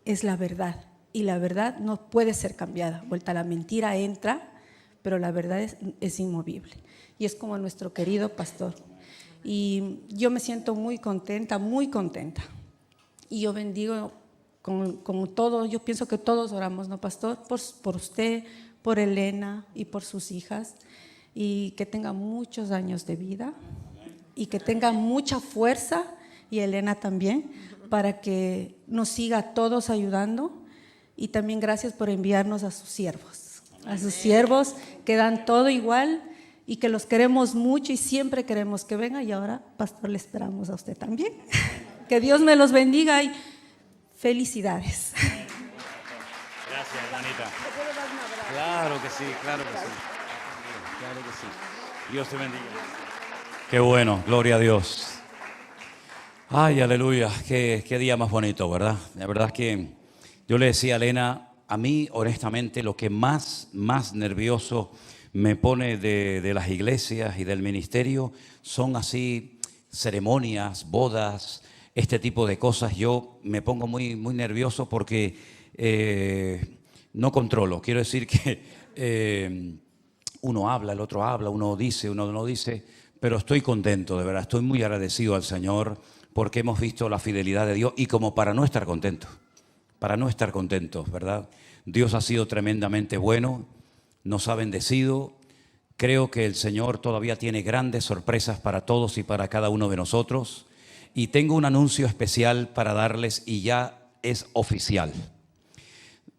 es la verdad y la verdad no puede ser cambiada. Vuelta a la mentira entra, pero la verdad es inmovible. Y es como nuestro querido pastor. Y yo me siento muy contenta, muy contenta. Y yo bendigo con todo, yo pienso que todos oramos, ¿no, pastor? Por usted, por Elena y por sus hijas. Y que tenga muchos años de vida y que tenga mucha fuerza, y Elena también, para que nos siga a todos ayudando. Y también gracias por enviarnos a sus siervos que dan todo igual y que los queremos mucho y siempre queremos que venga. Y ahora, pastor, le esperamos a usted también. Que Dios me los bendiga y felicidades. Gracias, hermanita. Claro que sí, claro que sí. Claro que sí. Dios te bendiga. Qué bueno, gloria a Dios. Ay, aleluya, qué día más bonito, ¿verdad? La verdad es que yo le decía a Elena, a mí honestamente lo que más nervioso me pone de las iglesias y del ministerio son así ceremonias, bodas, este tipo de cosas. Yo me pongo muy nervioso porque no controlo. Quiero decir que uno habla, el otro habla, uno dice, uno no dice, pero estoy contento, de verdad, estoy muy agradecido al Señor porque hemos visto la fidelidad de Dios y como para no estar contentos, ¿verdad? Dios ha sido tremendamente bueno, nos ha bendecido. Creo que el Señor todavía tiene grandes sorpresas para todos y para cada uno de nosotros. Y tengo un anuncio especial para darles y ya es oficial.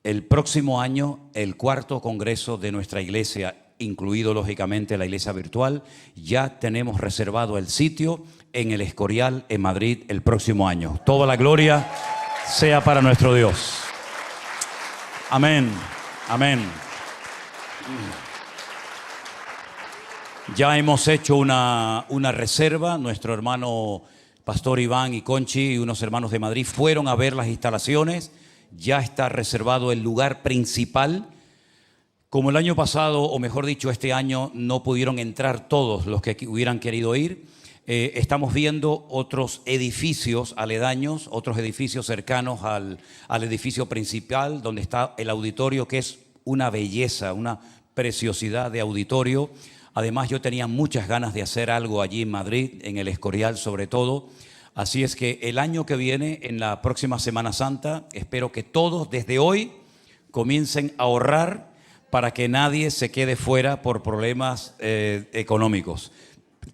El próximo año, el 4º congreso de nuestra iglesia, incluido lógicamente la iglesia virtual, ya tenemos reservado el sitio en el Escorial en Madrid el próximo año. Toda la gloria sea para nuestro Dios. Amén, amén. Ya hemos hecho una reserva. Nuestro hermano Pastor Iván y Conchi y unos hermanos de Madrid fueron a ver las instalaciones. Ya está reservado el lugar principal. Como el año pasado, o mejor dicho, este año no pudieron entrar todos los que hubieran querido ir, estamos viendo otros edificios aledaños, otros edificios cercanos al edificio principal, donde está el auditorio, que es una belleza, una preciosidad de auditorio. Además, yo tenía muchas ganas de hacer algo allí en Madrid, en el Escorial sobre todo. Así es que el año que viene, en la próxima Semana Santa, espero que todos desde hoy comiencen a ahorrar para que nadie se quede fuera por problemas económicos.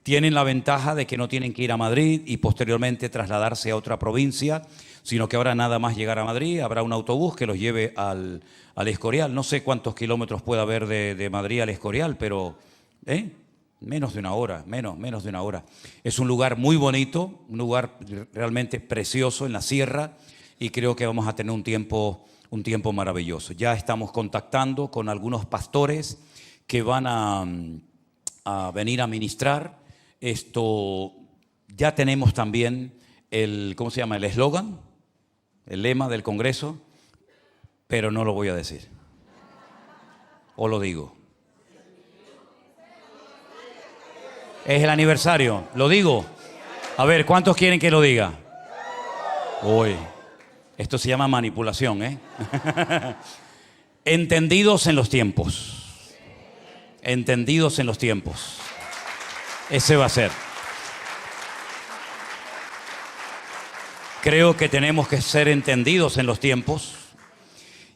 Tienen la ventaja de que no tienen que ir a Madrid y posteriormente trasladarse a otra provincia, sino que ahora nada más llegar a Madrid, habrá un autobús que los lleve al Escorial. No sé cuántos kilómetros puede haber de Madrid al Escorial, pero menos de una hora, menos de una hora. Es un lugar muy bonito, un lugar realmente precioso en la sierra, y creo que vamos a tener un tiempo maravilloso. Ya estamos contactando con algunos pastores que van a venir a ministrar. Ya tenemos también el eslogan, el lema del Congreso, pero no lo voy a decir. ¿O lo digo? Es el aniversario, ¿lo digo? A ver, ¿cuántos quieren que lo diga? Uy, esto se llama manipulación, ¿eh? Entendidos en los tiempos. Entendidos en los tiempos. Ese va a ser. Creo que tenemos que ser entendidos en los tiempos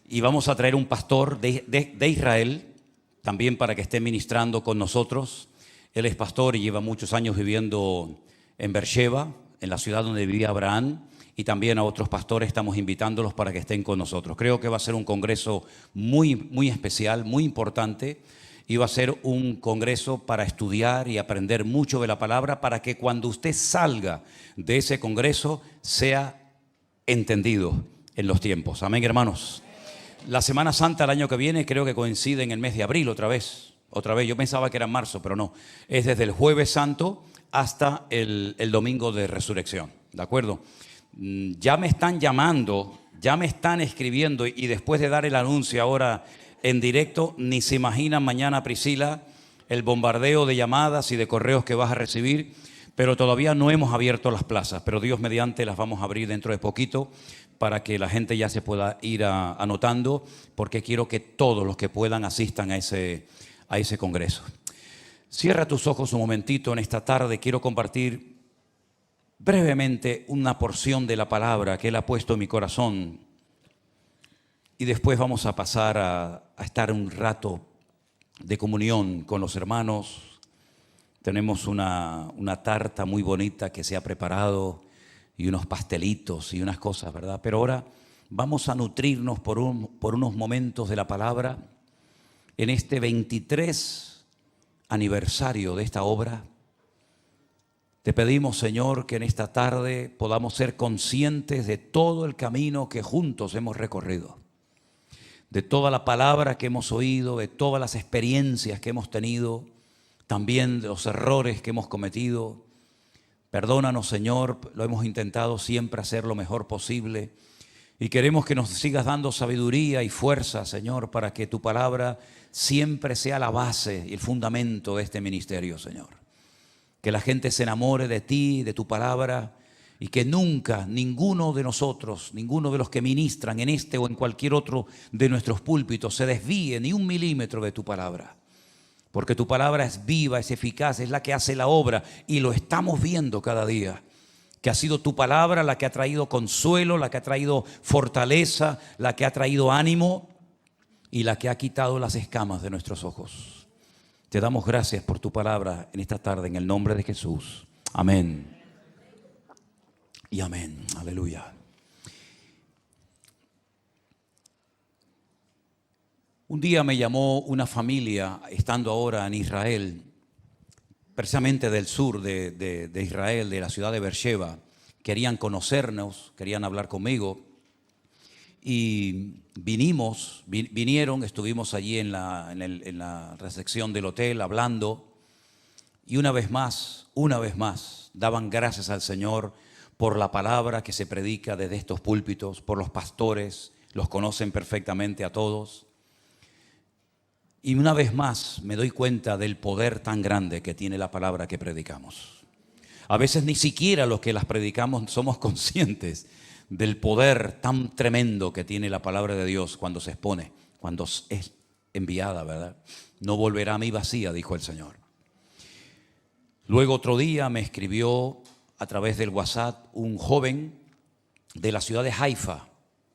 y vamos a traer un pastor de Israel también para que esté ministrando con nosotros. Él es pastor y lleva muchos años viviendo en Beersheba, en la ciudad donde vivía Abraham, y también a otros pastores estamos invitándolos para que estén con nosotros. Creo que va a ser un congreso muy especial, muy importante. Y va a ser un congreso para estudiar y aprender mucho de la palabra, para que cuando usted salga de ese congreso sea entendido en los tiempos. Amén, hermanos. La Semana Santa el año que viene creo que coincide en el mes de abril otra vez. Yo pensaba que era en marzo, pero no. Es desde el Jueves Santo hasta el Domingo de Resurrección. ¿De acuerdo? Ya me están llamando, ya me están escribiendo, y después de dar el anuncio ahora en directo, ni se imaginan mañana, Priscila, el bombardeo de llamadas y de correos que vas a recibir, pero todavía no hemos abierto las plazas, pero Dios mediante las vamos a abrir dentro de poquito para que la gente ya se pueda ir anotando, porque quiero que todos los que puedan asistan a a ese congreso. Cierra tus ojos un momentito en esta tarde. Quiero compartir brevemente una porción de la palabra que Él ha puesto en mi corazón. Y después vamos a pasar a estar un rato de comunión con los hermanos. Tenemos una tarta muy bonita que se ha preparado y unos pastelitos y unas cosas, ¿verdad? Pero ahora vamos a nutrirnos por unos momentos de la palabra en este 23 aniversario de esta obra. Te pedimos, Señor, que en esta tarde podamos ser conscientes de todo el camino que juntos hemos recorrido, de toda la palabra que hemos oído, de todas las experiencias que hemos tenido, también de los errores que hemos cometido. Perdónanos, Señor, lo hemos intentado siempre hacer lo mejor posible y queremos que nos sigas dando sabiduría y fuerza, Señor, para que tu palabra siempre sea la base y el fundamento de este ministerio, Señor. Que la gente se enamore de ti, de tu palabra, y que nunca ninguno de nosotros, ninguno de los que ministran en este o en cualquier otro de nuestros púlpitos se desvíe ni un milímetro de tu palabra. Porque tu palabra es viva, es eficaz, es la que hace la obra y lo estamos viendo cada día. Que ha sido tu palabra la que ha traído consuelo, la que ha traído fortaleza, la que ha traído ánimo y la que ha quitado las escamas de nuestros ojos. Te damos gracias por tu palabra en esta tarde, en el nombre de Jesús. Amén. Y amén. Aleluya. Un día me llamó una familia, estando ahora en Israel, precisamente del sur de Israel, de la ciudad de Beersheba. Querían conocernos, querían hablar conmigo. Y vinieron, estuvimos allí en la recepción del hotel hablando. Y una vez más, daban gracias al Señor por la palabra que se predica desde estos púlpitos, por los pastores, los conocen perfectamente a todos. Y una vez más me doy cuenta del poder tan grande que tiene la palabra que predicamos. A veces ni siquiera los que las predicamos somos conscientes del poder tan tremendo que tiene la palabra de Dios cuando se expone, cuando es enviada, ¿verdad? No volverá a mí vacía, dijo el Señor. Luego otro día me escribió a través del WhatsApp un joven de la ciudad de Haifa,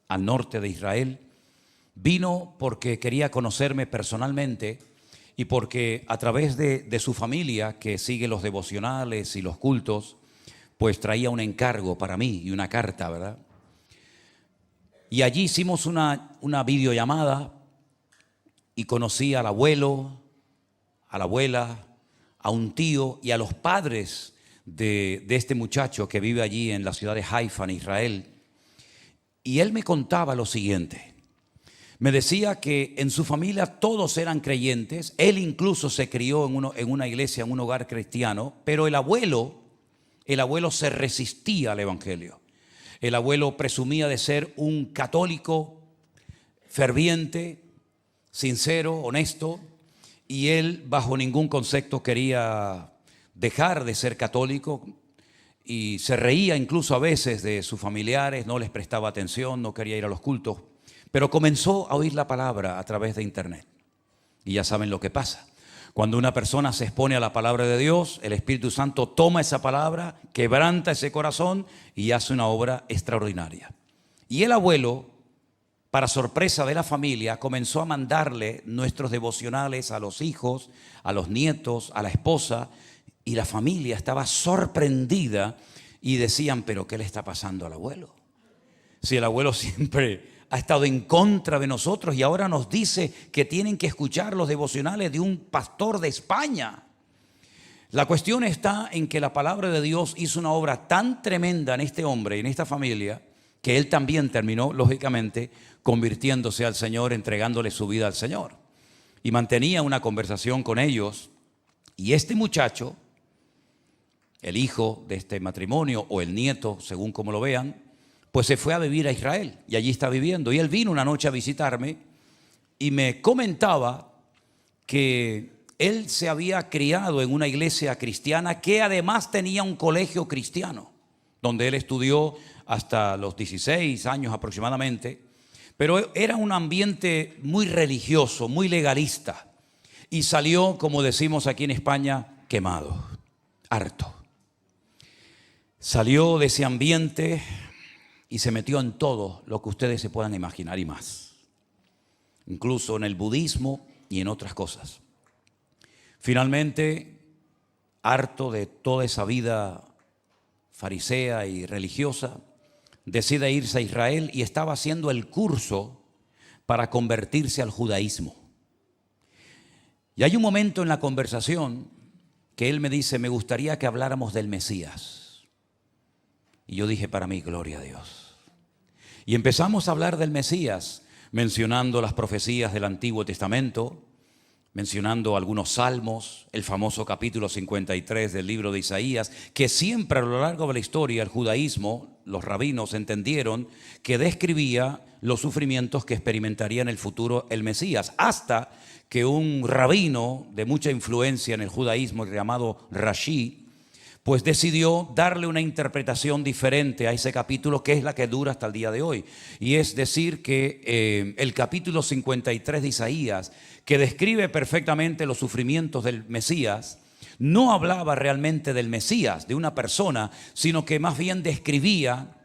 al norte de Israel. Vino porque quería conocerme personalmente y porque a través de su familia, que sigue los devocionales y los cultos, pues traía un encargo para mí y una carta, ¿verdad? Y allí hicimos una videollamada y conocí al abuelo, a la abuela, a un tío y a los padres de este muchacho que vive allí en la ciudad de Haifa, en Israel. Y él me contaba lo siguiente. Me decía que en su familia todos eran creyentes. Él incluso se crió en una iglesia, en un hogar cristiano. Pero el abuelo se resistía al evangelio. El abuelo presumía de ser un católico ferviente, sincero, honesto. Y él bajo ningún concepto quería dejar de ser católico. Y se reía incluso a veces de sus familiares, no les prestaba atención, no quería ir a los cultos. Pero comenzó a oír la palabra a través de internet. Y ya saben lo que pasa. Cuando una persona se expone a la palabra de Dios, el Espíritu Santo toma esa palabra, quebranta ese corazón y hace una obra extraordinaria. Y el abuelo, para sorpresa de la familia, comenzó a mandarle nuestros devocionales a los hijos, a los nietos, a la esposa. Y la familia estaba sorprendida y decían, ¿pero qué le está pasando al abuelo? Si el abuelo siempre ha estado en contra de nosotros y ahora nos dice que tienen que escuchar los devocionales de un pastor de España. La cuestión está en que la palabra de Dios hizo una obra tan tremenda en este hombre y en esta familia que él también terminó, lógicamente, convirtiéndose al Señor, entregándole su vida al Señor. Y mantenía una conversación con ellos. Y este muchacho, el hijo de este matrimonio o el nieto, según como lo vean, pues se fue a vivir a Israel y allí está viviendo. Y él vino una noche a visitarme y me comentaba que él se había criado en una iglesia cristiana que además tenía un colegio cristiano, donde él estudió hasta los 16 años aproximadamente, pero era un ambiente muy religioso, muy legalista. y salió, como decimos aquí en España, quemado, harto. Salió de ese ambiente y se metió en todo lo que ustedes se puedan imaginar y más, incluso en el budismo y en otras cosas. Finalmente, harto de toda esa vida farisea y religiosa, decide irse a Israel y estaba haciendo el curso para convertirse al judaísmo. Y hay un momento en la conversación que él me dice, me gustaría que habláramos del Mesías. Y yo dije, para mí, gloria a Dios. Y empezamos a hablar del Mesías, mencionando las profecías del Antiguo Testamento, mencionando algunos salmos, el famoso capítulo 53 del libro de Isaías, que siempre a lo largo de la historia el judaísmo, los rabinos entendieron que describía los sufrimientos que experimentaría en el futuro el Mesías, hasta que un rabino de mucha influencia en el judaísmo llamado Rashi, pues decidió darle una interpretación diferente a ese capítulo, que es la que dura hasta el día de hoy. Y es decir que el capítulo 53 de Isaías, que describe perfectamente los sufrimientos del Mesías, no hablaba realmente del Mesías, de una persona, sino que más bien describía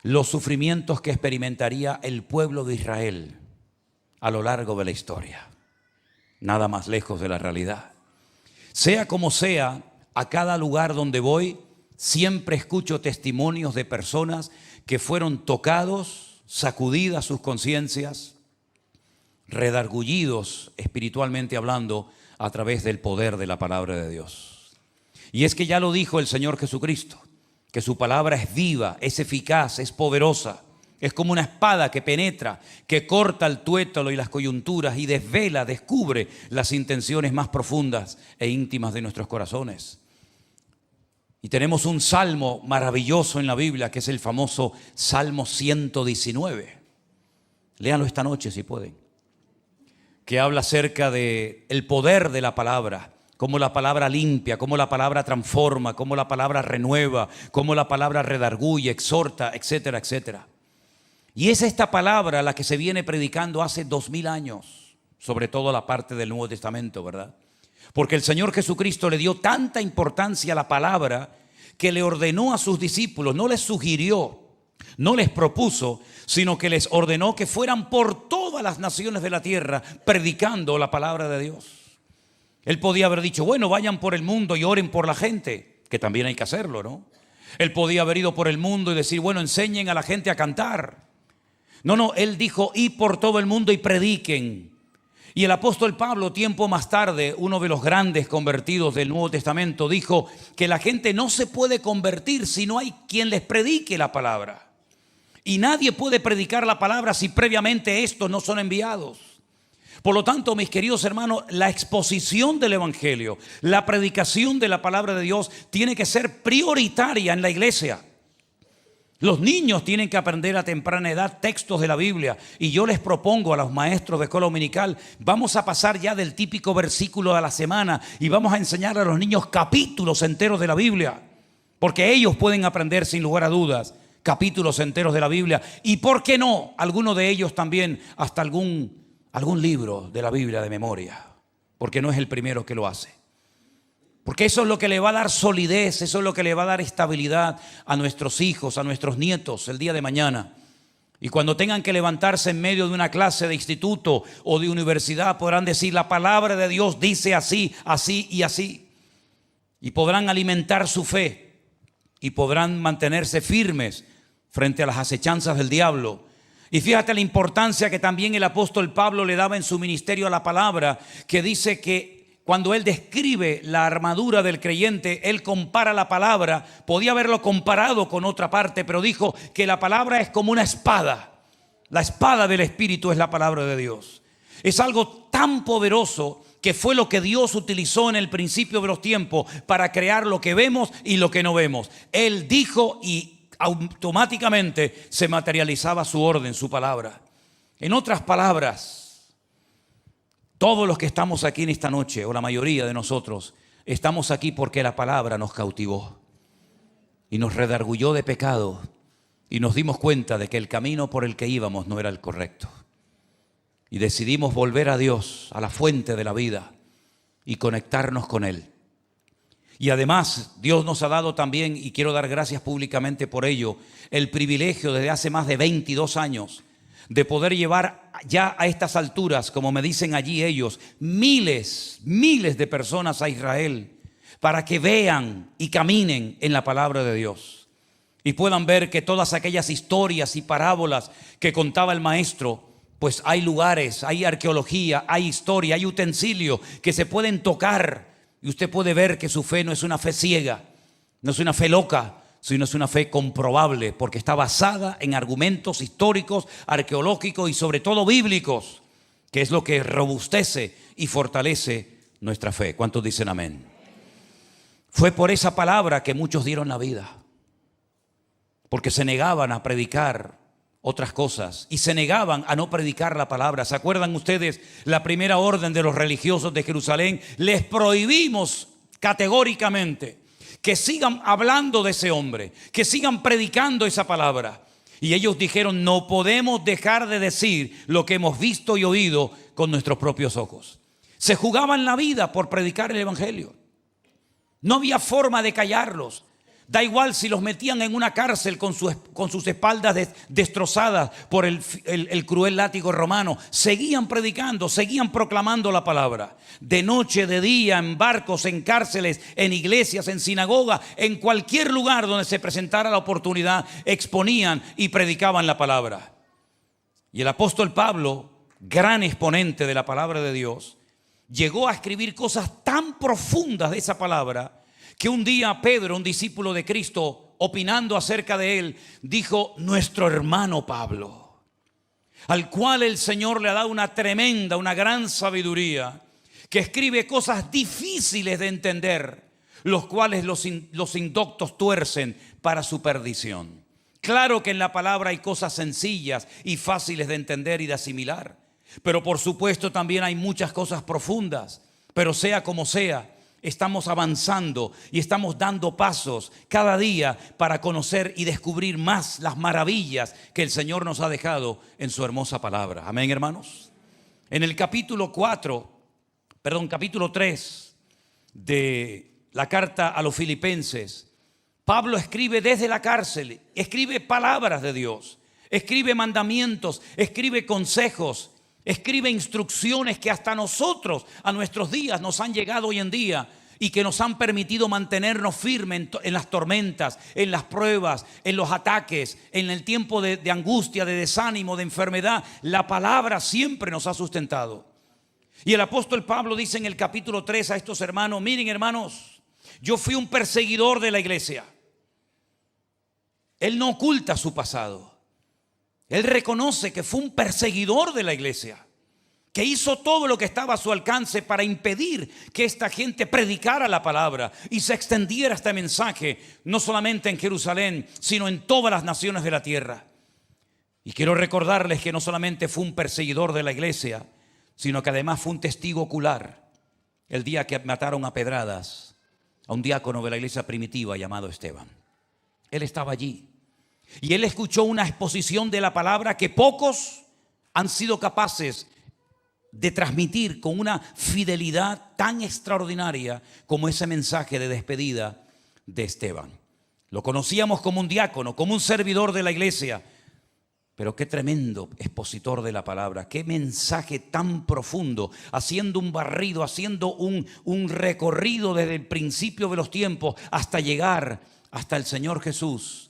los sufrimientos que experimentaría el pueblo de Israel a lo largo de la historia. Nada más lejos de la realidad. Sea como sea, a cada lugar donde voy, siempre escucho testimonios de personas que fueron tocados, sacudidas sus conciencias, redargullidos espiritualmente hablando a través del poder de la palabra de Dios. Y es que ya lo dijo el Señor Jesucristo, que su palabra es viva, es eficaz, es poderosa. Es como una espada que penetra, que corta el tuétano y las coyunturas y desvela, descubre las intenciones más profundas e íntimas de nuestros corazones. Y tenemos un salmo maravilloso en la Biblia, que es el famoso Salmo 119. Léanlo esta noche si pueden. Que habla acerca del poder de la palabra, cómo la palabra limpia, cómo la palabra transforma, cómo la palabra renueva, cómo la palabra redarguye, exhorta, etcétera, etcétera. Y es esta palabra la que se viene predicando hace 2000 años, sobre todo la parte del Nuevo Testamento, ¿verdad? Porque el Señor Jesucristo le dio tanta importancia a la palabra que le ordenó a sus discípulos, no les sugirió, no les propuso, sino que les ordenó que fueran por todas las naciones de la tierra predicando la palabra de Dios. Él podía haber dicho, bueno, vayan por el mundo y oren por la gente, que también hay que hacerlo, ¿no? Él podía haber ido por el mundo y decir, bueno, enseñen a la gente a cantar. No, él dijo, id por todo el mundo y prediquen. Y el apóstol Pablo, tiempo más tarde, uno de los grandes convertidos del Nuevo Testamento, dijo que la gente no se puede convertir si no hay quien les predique la palabra. Y nadie puede predicar la palabra si previamente estos no son enviados. Por lo tanto, mis queridos hermanos, la exposición del Evangelio, la predicación de la palabra de Dios tiene que ser prioritaria en la iglesia. Los niños tienen que aprender a temprana edad textos de la Biblia, y yo les propongo a los maestros de escuela dominical, vamos a pasar ya del típico versículo de la semana y vamos a enseñar a los niños capítulos enteros de la Biblia, porque ellos pueden aprender sin lugar a dudas capítulos enteros de la Biblia, y por qué no, alguno de ellos también hasta algún libro de la Biblia de memoria, porque no es el primero que lo hace. Porque eso es lo que le va a dar solidez, eso es lo que le va a dar estabilidad a nuestros hijos, a nuestros nietos el día de mañana. Y cuando tengan que levantarse en medio de una clase de instituto o de universidad, podrán decir, la palabra de Dios dice así, así y así. Y podrán alimentar su fe y podrán mantenerse firmes frente a las acechanzas del diablo. Y fíjate la importancia que también el apóstol Pablo le daba en su ministerio a la palabra, que dice que cuando él describe la armadura del creyente, él compara la palabra, podía haberlo comparado con otra parte, pero dijo que la palabra es como una espada. La espada del Espíritu es la palabra de Dios. Es algo tan poderoso que fue lo que Dios utilizó en el principio de los tiempos para crear lo que vemos y lo que no vemos. Él dijo y automáticamente se materializaba su orden, su palabra. En otras palabras, todos los que estamos aquí en esta noche, o la mayoría de nosotros, estamos aquí porque la palabra nos cautivó y nos redarguyó de pecado y nos dimos cuenta de que el camino por el que íbamos no era el correcto. y decidimos volver a Dios, a la fuente de la vida, y conectarnos con Él. Y además Dios nos ha dado también, y quiero dar gracias públicamente por ello, el privilegio desde hace más de 22 años de poder llevar ya a estas alturas, como me dicen allí ellos, miles de personas a Israel, para que vean y caminen en la palabra de Dios y puedan ver que todas aquellas historias y parábolas que contaba el maestro, pues hay lugares, hay arqueología, hay historia, hay utensilios que se pueden tocar, y usted puede ver que su fe no es una fe ciega, no es una fe loca, sino es una fe comprobable, porque está basada en argumentos históricos, arqueológicos y sobre todo bíblicos, que es lo que robustece y fortalece nuestra fe. ¿Cuántos dicen amén? Fue por esa palabra que muchos dieron la vida, porque se negaban a predicar otras cosas y se negaban a no predicar la palabra. ¿Se acuerdan ustedes la primera orden de los religiosos de Jerusalén? Les prohibimos categóricamente que sigan hablando de ese hombre, que sigan predicando esa palabra. Y ellos dijeron: no podemos dejar de decir lo que hemos visto y oído con nuestros propios ojos. Se jugaban la vida por predicar el evangelio. No había forma de callarlos. Da igual si los metían en una cárcel con sus espaldas destrozadas por el cruel látigo romano. Seguían predicando, seguían proclamando la palabra. De noche, de día, en barcos, en cárceles, en iglesias, en sinagogas, en cualquier lugar donde se presentara la oportunidad, exponían y predicaban la palabra. Y el apóstol Pablo, gran exponente de la palabra de Dios, llegó a escribir cosas tan profundas de esa palabra que un día Pedro, un discípulo de Cristo, opinando acerca de él, dijo: nuestro hermano Pablo, al cual el Señor le ha dado una tremenda, una gran sabiduría, que escribe cosas difíciles de entender, los cuales los indoctos tuercen para su perdición. Claro que en la palabra hay cosas sencillas y fáciles de entender y de asimilar, pero por supuesto también hay muchas cosas profundas. Pero sea como sea, estamos avanzando y estamos dando pasos cada día para conocer y descubrir más las maravillas que el Señor nos ha dejado en su hermosa palabra. Amén, hermanos. En el capítulo 3 de la carta a los Filipenses, Pablo escribe desde la cárcel, escribe palabras de Dios, escribe mandamientos, escribe consejos, escribe instrucciones que hasta nosotros, a nuestros días, nos han llegado hoy en día y que nos han permitido mantenernos firmes en las tormentas, en las pruebas, en los ataques, en el tiempo de angustia, de desánimo, de enfermedad. La palabra siempre nos ha sustentado. Y el apóstol Pablo dice en el capítulo 3 a estos hermanos: miren, hermanos, yo fui un perseguidor de la iglesia. Él no oculta su pasado. Él reconoce que fue un perseguidor de la iglesia, que hizo todo lo que estaba a su alcance para impedir que esta gente predicara la palabra y se extendiera este mensaje, no solamente en Jerusalén, sino en todas las naciones de la tierra. Y quiero recordarles que no solamente fue un perseguidor de la iglesia, sino que además fue un testigo ocular el día que mataron a pedradas a un diácono de la iglesia primitiva llamado Esteban. Él estaba allí. Y él escuchó una exposición de la palabra que pocos han sido capaces de transmitir con una fidelidad tan extraordinaria como ese mensaje de despedida de Esteban. Lo conocíamos como un diácono, como un servidor de la iglesia, pero qué tremendo expositor de la palabra, qué mensaje tan profundo, haciendo un barrido, haciendo un recorrido desde el principio de los tiempos hasta llegar hasta el Señor Jesús.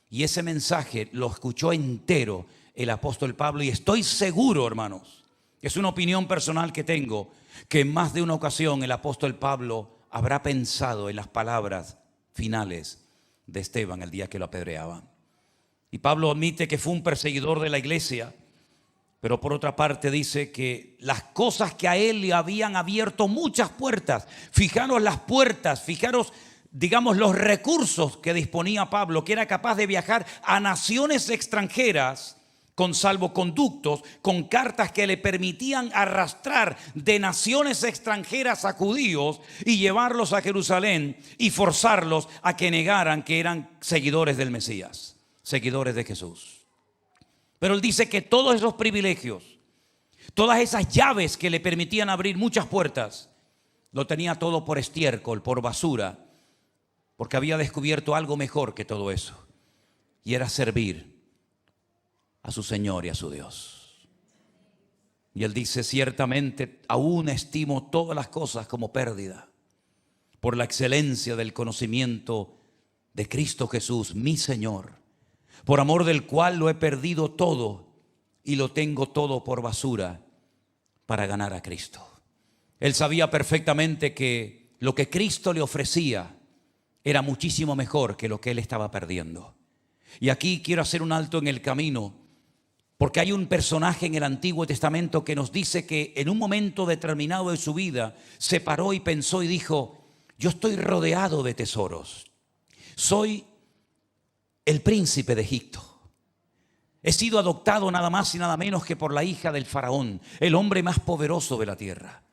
Y ese mensaje lo escuchó entero el apóstol Pablo, y estoy seguro, hermanos, es una opinión personal que tengo, que en más de una ocasión el apóstol Pablo habrá pensado en las palabras finales de Esteban el día que lo apedreaban. Y Pablo admite que fue un perseguidor de la iglesia, pero por otra parte dice que las cosas que a él le habían abierto muchas puertas, fijaros las puertas, fijaros, digamos, los recursos que disponía Pablo, que era capaz de viajar a naciones extranjeras con salvoconductos, con cartas que le permitían arrastrar de naciones extranjeras a judíos y llevarlos a Jerusalén y forzarlos a que negaran que eran seguidores del Mesías, seguidores de Jesús. Pero él dice que todos esos privilegios Todas esas llaves que le permitían abrir muchas puertas, lo tenía todo por estiércol, por basura, porque había descubierto algo mejor que todo eso, y era servir a su Señor y a su Dios. Y él dice, ciertamente aún estimo todas las cosas como pérdida por la excelencia del conocimiento de Cristo Jesús, mi Señor, por amor del cual lo he perdido todo y lo tengo todo por basura para ganar a Cristo. Él sabía perfectamente que lo que Cristo le ofrecía era muchísimo mejor que lo que él estaba perdiendo. Y aquí quiero hacer un alto en el camino, porque hay un personaje en el Antiguo Testamento que nos dice que en un momento determinado de su vida se paró y pensó y dijo, yo estoy rodeado de tesoros. Soy el príncipe de Egipto. He sido adoptado nada más y nada menos que por la hija del faraón, el hombre más poderoso de la tierra.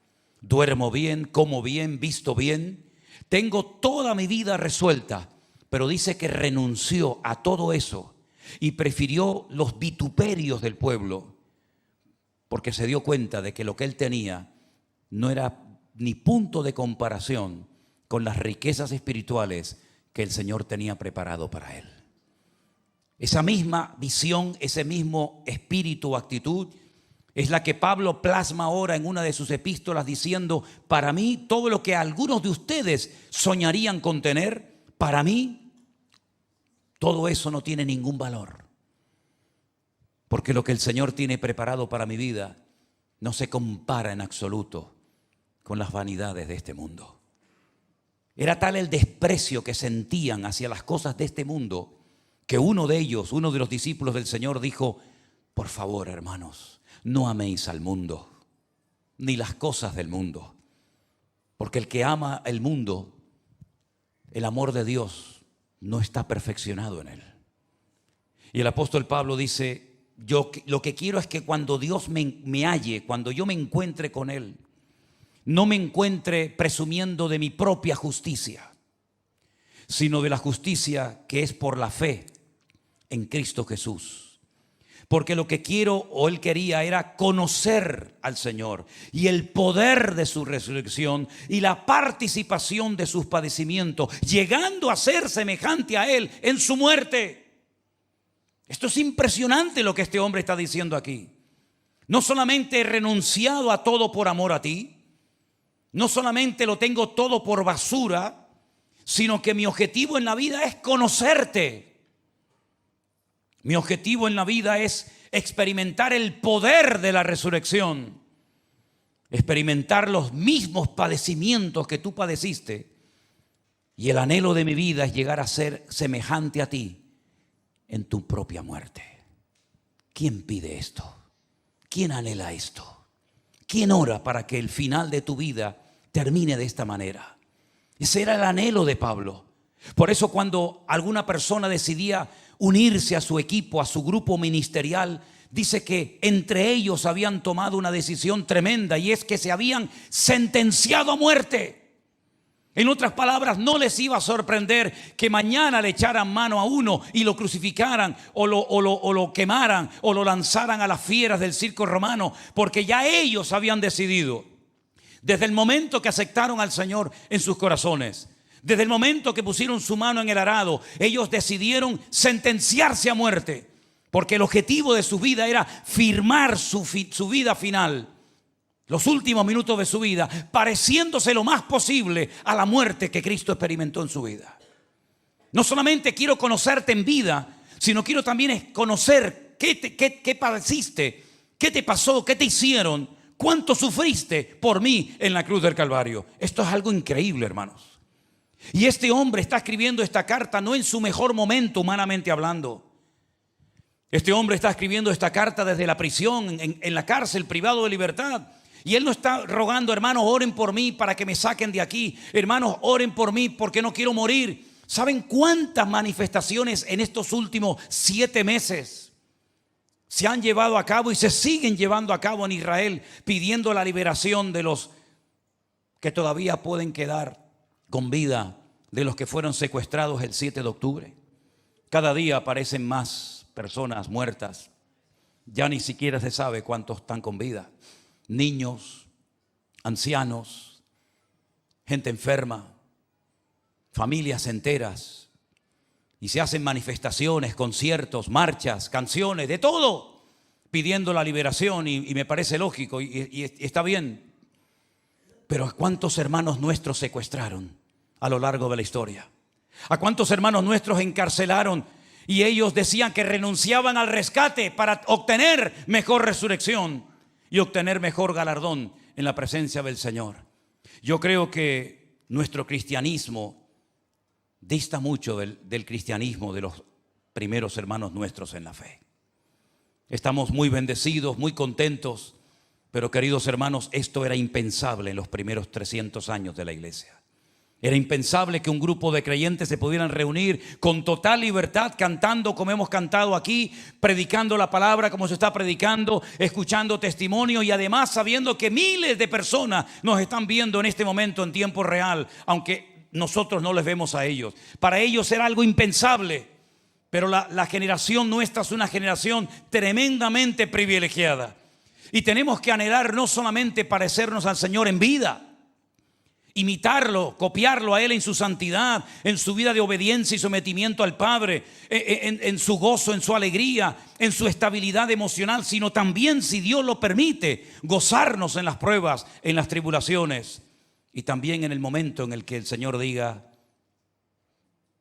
Duermo bien, como bien, visto bien. Tengo toda mi vida resuelta. Pero dice que renunció a todo eso y prefirió los vituperios del pueblo, porque se dio cuenta de que lo que él tenía no era ni punto de comparación con las riquezas espirituales que el Señor tenía preparado para él. Esa misma visión, ese mismo espíritu o actitud es la que Pablo plasma ahora en una de sus epístolas diciendo, para mí todo lo que algunos de ustedes soñarían con tener, para mí todo eso no tiene ningún valor. Porque lo que el Señor tiene preparado para mi vida no se compara en absoluto con las vanidades de este mundo. Era tal el desprecio que sentían hacia las cosas de este mundo que uno de ellos, uno de los discípulos del Señor dijo, por favor, hermanos, no améis al mundo, ni las cosas del mundo. Porque el que ama el mundo, el amor de Dios no está perfeccionado en él. Y el apóstol Pablo dice, yo lo que quiero es que cuando Dios me halle, cuando yo me encuentre con Él, no me encuentre presumiendo de mi propia justicia, sino de la justicia que es por la fe en Cristo Jesús. Porque lo que quiero o él quería era conocer al Señor y el poder de su resurrección y la participación de sus padecimientos, llegando a ser semejante a Él en su muerte. Esto es impresionante lo que este hombre está diciendo aquí. No solamente he renunciado a todo por amor a ti, no solamente lo tengo todo por basura, sino que mi objetivo en la vida es conocerte. Mi objetivo en la vida es experimentar el poder de la resurrección, experimentar los mismos padecimientos que tú padeciste, y el anhelo de mi vida es llegar a ser semejante a ti en tu propia muerte. ¿Quién pide esto? ¿Quién anhela esto? ¿Quién ora para que el final de tu vida termine de esta manera? Ese era el anhelo de Pablo. Por eso cuando alguna persona decidía unirse a su equipo, a su grupo ministerial, dice que entre ellos habían tomado una decisión tremenda, y es que se habían sentenciado a muerte. En otras palabras, no les iba a sorprender que mañana le echaran mano a uno y lo crucificaran o lo quemaran o lo lanzaran a las fieras del circo romano, porque ya ellos habían decidido, desde el momento que aceptaron al Señor en sus corazones, desde el momento que pusieron su mano en el arado, ellos decidieron sentenciarse a muerte, porque el objetivo de su vida era firmar su vida final, los últimos minutos de su vida, pareciéndose lo más posible a la muerte que Cristo experimentó en su vida. No solamente quiero conocerte en vida, sino quiero también conocer qué padeciste, qué te pasó, qué te hicieron, cuánto sufriste por mí en la cruz del Calvario. Esto es algo increíble, hermanos. Y este hombre está escribiendo esta carta no en su mejor momento, humanamente hablando. Este hombre está escribiendo esta carta desde la prisión, en la cárcel, privado de libertad. Y él no está rogando, hermanos, oren por mí para que me saquen de aquí. Hermanos, oren por mí porque no quiero morir. ¿Saben cuántas manifestaciones en estos últimos 7 meses se han llevado a cabo y se siguen llevando a cabo en Israel, pidiendo la liberación de los que todavía pueden quedar con vida, de los que fueron secuestrados el 7 de octubre? Cada día aparecen más personas muertas Ya ni siquiera se sabe cuántos están con vida. Niños, ancianos, gente enferma, familias enteras. Y se hacen manifestaciones, conciertos, marchas, canciones, de todo, pidiendo la liberación, y me parece lógico y está bien. Pero ¿a cuántos hermanos nuestros secuestraron a lo largo de la historia? ¿A cuántos hermanos nuestros encarcelaron y ellos decían que renunciaban al rescate para obtener mejor resurrección y obtener mejor galardón en la presencia del Señor? Yo creo que nuestro cristianismo dista mucho del cristianismo de los primeros hermanos nuestros en la fe. Estamos muy bendecidos, muy contentos, pero queridos hermanos, esto era impensable en los primeros 300 años de la iglesia. Era impensable que un grupo de creyentes se pudieran reunir con total libertad, cantando como hemos cantado aquí, predicando la palabra como se está predicando, escuchando testimonio y además sabiendo que miles de personas nos están viendo en este momento en tiempo real, aunque nosotros no les vemos a ellos. Para ellos era algo impensable, pero la generación nuestra es una generación tremendamente privilegiada. Y tenemos que anhelar no solamente parecernos al Señor en vida, imitarlo, copiarlo a Él en su santidad, en su vida de obediencia y sometimiento al Padre, en su gozo, en su alegría, en su estabilidad emocional, sino también, si Dios lo permite, gozarnos en las pruebas, en las tribulaciones y también en el momento en el que el Señor diga: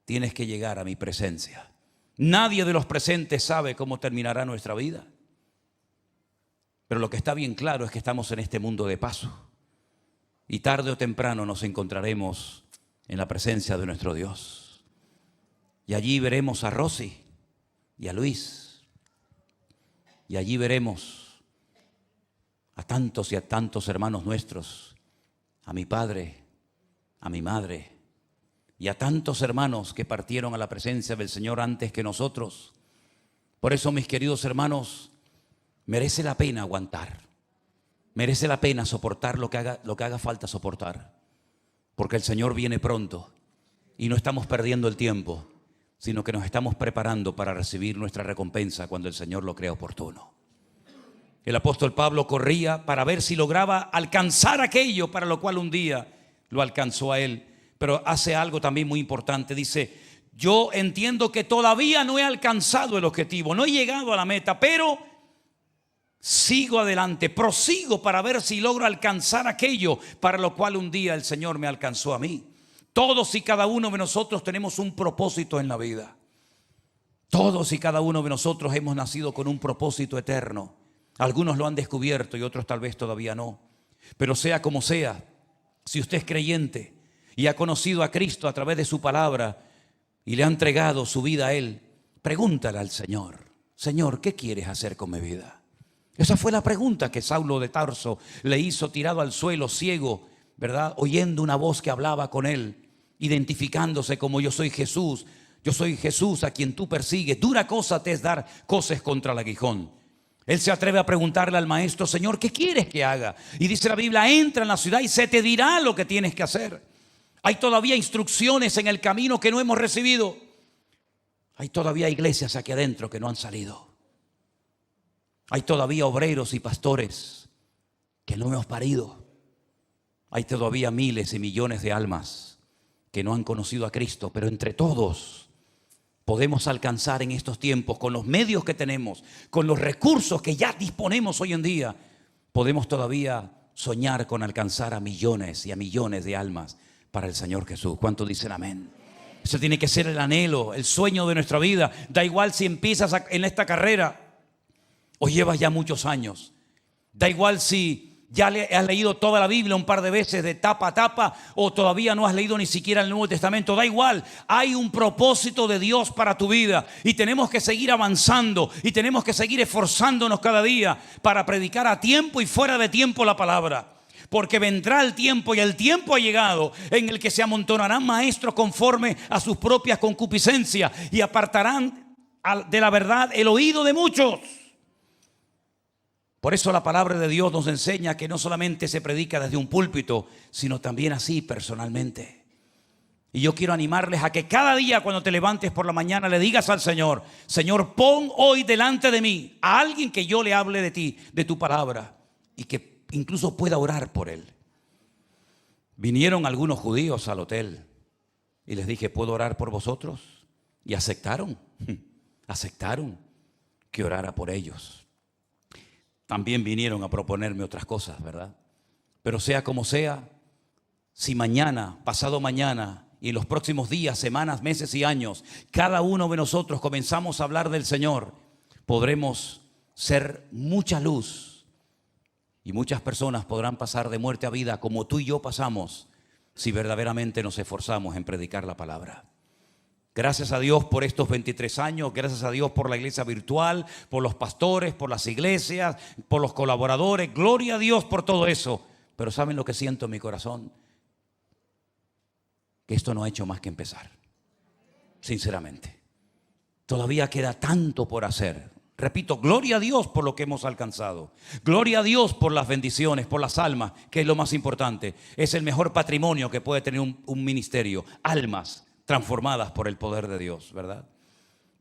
tienes que llegar a mi presencia. Nadie de los presentes sabe cómo terminará nuestra vida, pero lo que está bien claro es que estamos en este mundo de paso. Y tarde o temprano nos encontraremos en la presencia de nuestro Dios. Y allí veremos a Rosy y a Luis. Y allí veremos a tantos y a tantos hermanos nuestros, a mi padre, a mi madre, y a tantos hermanos que partieron a la presencia del Señor antes que nosotros. Por eso, mis queridos hermanos, merece la pena aguantar. Merece la pena soportar lo que haga falta soportar, porque el Señor viene pronto y no estamos perdiendo el tiempo, sino que nos estamos preparando para recibir nuestra recompensa cuando el Señor lo crea oportuno. El apóstol Pablo corría para ver si lograba alcanzar aquello para lo cual un día lo alcanzó a él, pero hace algo también muy importante. Dice: yo entiendo que todavía no he alcanzado el objetivo, no he llegado a la meta, pero sigo adelante, prosigo para ver si logro alcanzar aquello para lo cual un día el Señor me alcanzó a mí. Todos y cada uno de nosotros tenemos un propósito en la vida. Todos y cada uno de nosotros hemos nacido con un propósito eterno. Algunos lo han descubierto y otros tal vez todavía no. Pero sea como sea, si usted es creyente y ha conocido a Cristo a través de su palabra y le ha entregado su vida a Él, pregúntale al Señor: Señor, ¿qué quieres hacer con mi vida? Esa fue la pregunta que Saulo de Tarso le hizo tirado al suelo, ciego, ¿verdad? Oyendo una voz que hablaba con él, identificándose como: yo soy Jesús a quien tú persigues. Dura cosa te es dar coces contra el aguijón. Él se atreve a preguntarle al maestro: Señor, ¿qué quieres que haga? Y dice la Biblia: entra en la ciudad y se te dirá lo que tienes que hacer. Hay todavía instrucciones en el camino que no hemos recibido. Hay todavía iglesias aquí adentro que no han salido. Hay todavía obreros y pastores que no hemos parido. Hay todavía miles y millones de almas que no han conocido a Cristo, pero entre todos podemos alcanzar en estos tiempos, con los medios que tenemos, con los recursos que ya disponemos hoy en día, podemos todavía soñar con alcanzar a millones y a millones de almas para el Señor Jesús. ¿Cuántos dicen amén? Ese tiene que ser el anhelo, el sueño de nuestra vida. Da igual si empiezas en esta carrera o llevas ya muchos años. Da igual si ya has leído toda la Biblia un par de veces de tapa a tapa o todavía no has leído ni siquiera el Nuevo Testamento. Da igual, hay un propósito de Dios para tu vida y tenemos que seguir avanzando y tenemos que seguir esforzándonos cada día para predicar a tiempo y fuera de tiempo la palabra. Porque vendrá el tiempo, y el tiempo ha llegado, en el que se amontonarán maestros conforme a sus propias concupiscencias y apartarán de la verdad el oído de muchos. Por eso la palabra de Dios nos enseña que no solamente se predica desde un púlpito, sino también así personalmente. Y yo quiero animarles a que cada día cuando te levantes por la mañana le digas al Señor: Señor, pon hoy delante de mí a alguien que yo le hable de ti, de tu palabra, y que incluso pueda orar por él. Vinieron algunos judíos al hotel y les dije: ¿puedo orar por vosotros? Y aceptaron que orara por ellos. También vinieron a proponerme otras cosas, ¿verdad? Pero sea como sea, si mañana, pasado mañana y en los próximos días, semanas, meses y años, cada uno de nosotros comenzamos a hablar del Señor, podremos ser mucha luz y muchas personas podrán pasar de muerte a vida como tú y yo pasamos si verdaderamente nos esforzamos en predicar la palabra. Gracias a Dios por estos 23 años, gracias a Dios por la iglesia virtual, por los pastores, por las iglesias, por los colaboradores. Gloria a Dios por todo eso. Pero ¿saben lo que siento en mi corazón? Que esto no ha hecho más que empezar, sinceramente. Todavía queda tanto por hacer. Repito, gloria a Dios por lo que hemos alcanzado. Gloria a Dios por las bendiciones, por las almas, que es lo más importante. Es el mejor patrimonio que puede tener un ministerio. Almas transformadas por el poder de Dios, ¿verdad?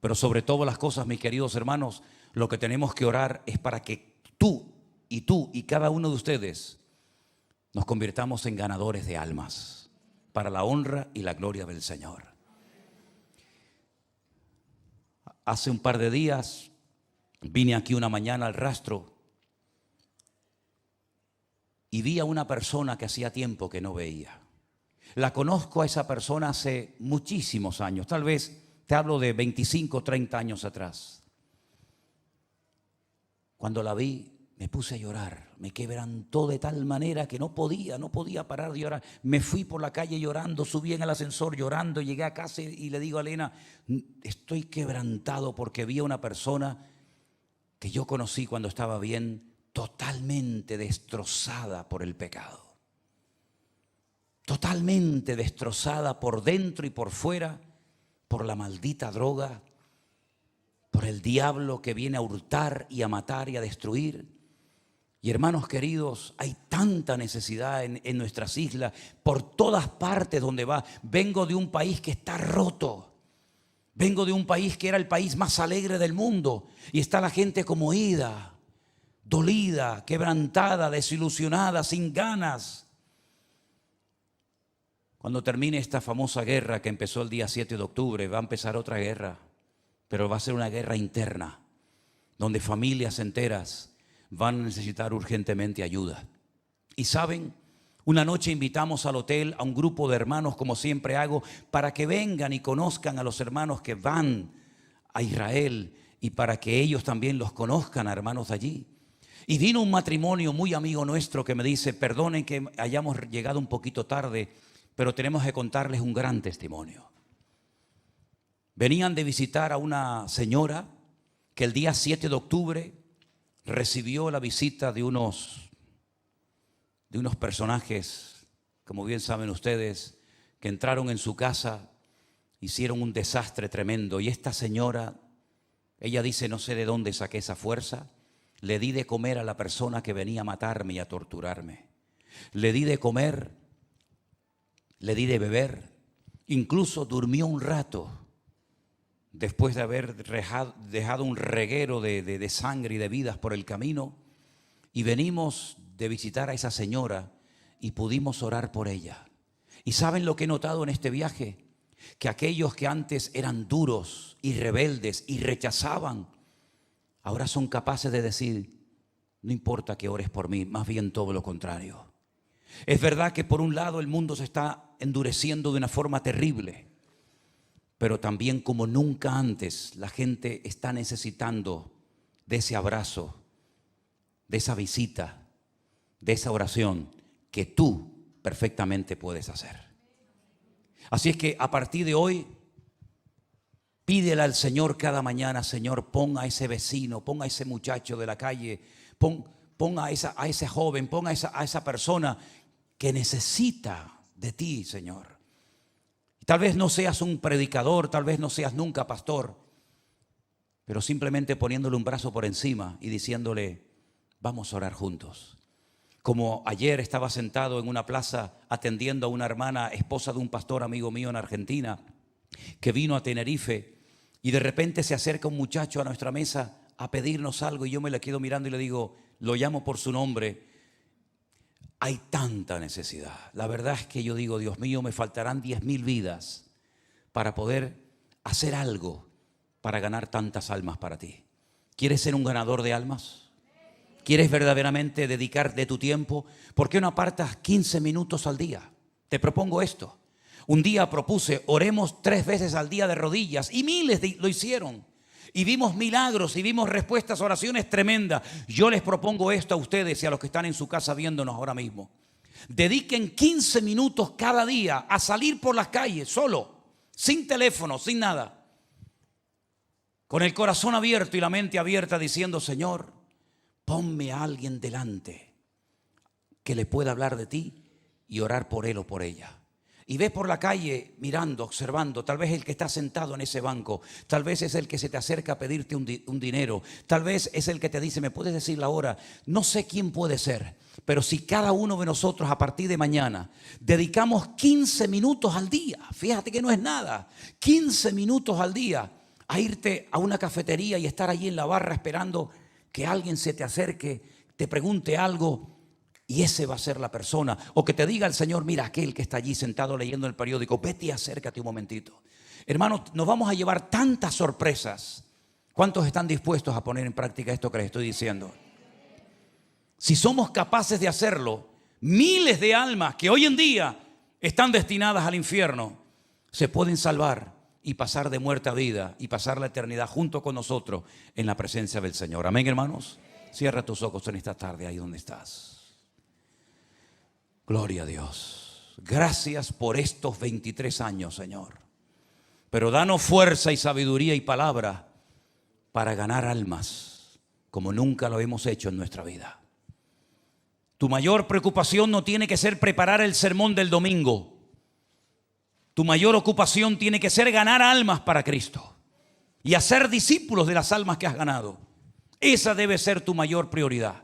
Pero sobre todas las cosas, mis queridos hermanos, lo que tenemos que orar es para que tú y cada uno de ustedes nos convirtamos en ganadores de almas, para la honra y la gloria del Señor. Hace un par de días vine aquí una mañana al Rastro y vi a una persona que hacía tiempo que no veía. La conozco a esa persona hace muchísimos años, tal vez te hablo de 25, 30 años atrás. Cuando la vi, me puse a llorar, me quebrantó de tal manera que no podía parar de llorar. Me fui por la calle llorando, subí en el ascensor llorando, llegué a casa y le digo a Elena: estoy quebrantado porque vi a una persona que yo conocí cuando estaba bien, totalmente destrozada por el pecado. Totalmente destrozada por dentro y por fuera, por la maldita droga, por el diablo que viene a hurtar y a matar y a destruir. Y hermanos queridos, hay tanta necesidad en nuestras islas, por todas partes donde va. Vengo de un país que está roto. Vengo de un país que era el país más alegre del mundo y está la gente como ida, dolida, quebrantada, desilusionada, sin ganas. Cuando termine esta famosa guerra que empezó el día 7 de octubre, va a empezar otra guerra, pero va a ser una guerra interna, donde familias enteras van a necesitar urgentemente ayuda. Y saben, una noche invitamos al hotel a un grupo de hermanos, como siempre hago, para que vengan y conozcan a los hermanos que van a Israel y para que ellos también los conozcan a hermanos allí. Y vino un matrimonio muy amigo nuestro que me dice: perdonen que hayamos llegado un poquito tarde, pero tenemos que contarles un gran testimonio. Venían de visitar a una señora que el día 7 de octubre recibió la visita de unos personajes, como bien saben ustedes, que entraron en su casa, hicieron un desastre tremendo. Y esta señora, ella dice: no sé de dónde saqué esa fuerza. Le di de comer a la persona que venía a matarme y a torturarme. Le di de comer, le di de beber, incluso durmió un rato después de haber dejado un reguero de sangre y de vidas por el camino. Y venimos de visitar a esa señora y pudimos orar por ella. ¿Y saben lo que he notado en este viaje? Que aquellos que antes eran duros y rebeldes y rechazaban, ahora son capaces de decir: no importa que ores por mí, más bien todo lo contrario. Es verdad que por un lado el mundo se está endureciendo de una forma terrible, pero también como nunca antes la gente está necesitando de ese abrazo, de esa visita, de esa oración que tú perfectamente puedes hacer. Así es que a partir de hoy, pídele al Señor cada mañana: Señor, pon a ese vecino, pon a ese muchacho de la calle, pon a ese joven, pon a esa persona que necesita de ti, Señor. Tal vez no seas un predicador, tal vez no seas nunca pastor, pero simplemente poniéndole un brazo por encima y diciéndole: vamos a orar juntos. Como ayer estaba sentado en una plaza atendiendo a una hermana, esposa de un pastor amigo mío en Argentina, que vino a Tenerife, y de repente se acerca un muchacho a nuestra mesa a pedirnos algo, y yo me le quedo mirando y le digo, lo llamo por su nombre. Hay tanta necesidad. La verdad es que yo digo, Dios mío, me faltarán 10.000 vidas para poder hacer algo para ganar tantas almas para ti. ¿Quieres ser un ganador de almas? ¿Quieres verdaderamente dedicar de tu tiempo? ¿Por qué no apartas 15 minutos al día? Te propongo esto. Un día propuse, oremos 3 veces al día de rodillas, y miles lo hicieron. Y vimos milagros y vimos respuestas, oraciones tremendas. Yo les propongo esto a ustedes y a los que están en su casa viéndonos ahora mismo. Dediquen 15 minutos cada día a salir por las calles, solo, sin teléfono, sin nada. Con el corazón abierto y la mente abierta, diciendo, Señor, ponme a alguien delante que le pueda hablar de ti y orar por él o por ella. Y ves por la calle mirando, observando, tal vez el que está sentado en ese banco, tal vez es el que se te acerca a pedirte un dinero, tal vez es el que te dice, ¿me puedes decir la hora? No sé quién puede ser, pero si cada uno de nosotros a partir de mañana dedicamos 15 minutos al día, fíjate que no es nada, 15 minutos al día a irte a una cafetería y estar allí en la barra esperando que alguien se te acerque, te pregunte algo, y ese va a ser la persona. O que te diga el Señor, mira, aquel que está allí sentado leyendo el periódico, vete y acércate un momentito. Hermanos, nos vamos a llevar tantas sorpresas. ¿Cuántos están dispuestos a poner en práctica esto que les estoy diciendo? Si somos capaces de hacerlo, miles de almas que hoy en día están destinadas al infierno, se pueden salvar y pasar de muerte a vida y pasar la eternidad junto con nosotros en la presencia del Señor. Amén, hermanos. Cierra tus ojos en esta tarde ahí donde estás. Gloria a Dios. Gracias por estos 23 años, Señor. Pero danos fuerza y sabiduría y palabra para ganar almas como nunca lo hemos hecho en nuestra vida. Tu mayor preocupación no tiene que ser preparar el sermón del domingo. Tu mayor ocupación tiene que ser ganar almas para Cristo y hacer discípulos de las almas que has ganado. Esa debe ser tu mayor prioridad.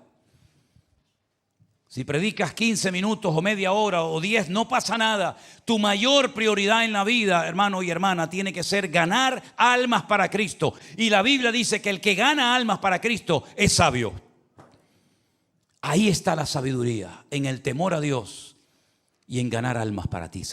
Si predicas 15 minutos o media hora o 10, no pasa nada. Tu mayor prioridad en la vida, hermano y hermana, tiene que ser ganar almas para Cristo. Y la Biblia dice que el que gana almas para Cristo es sabio. Ahí está la sabiduría, en el temor a Dios y en ganar almas para ti, Señor.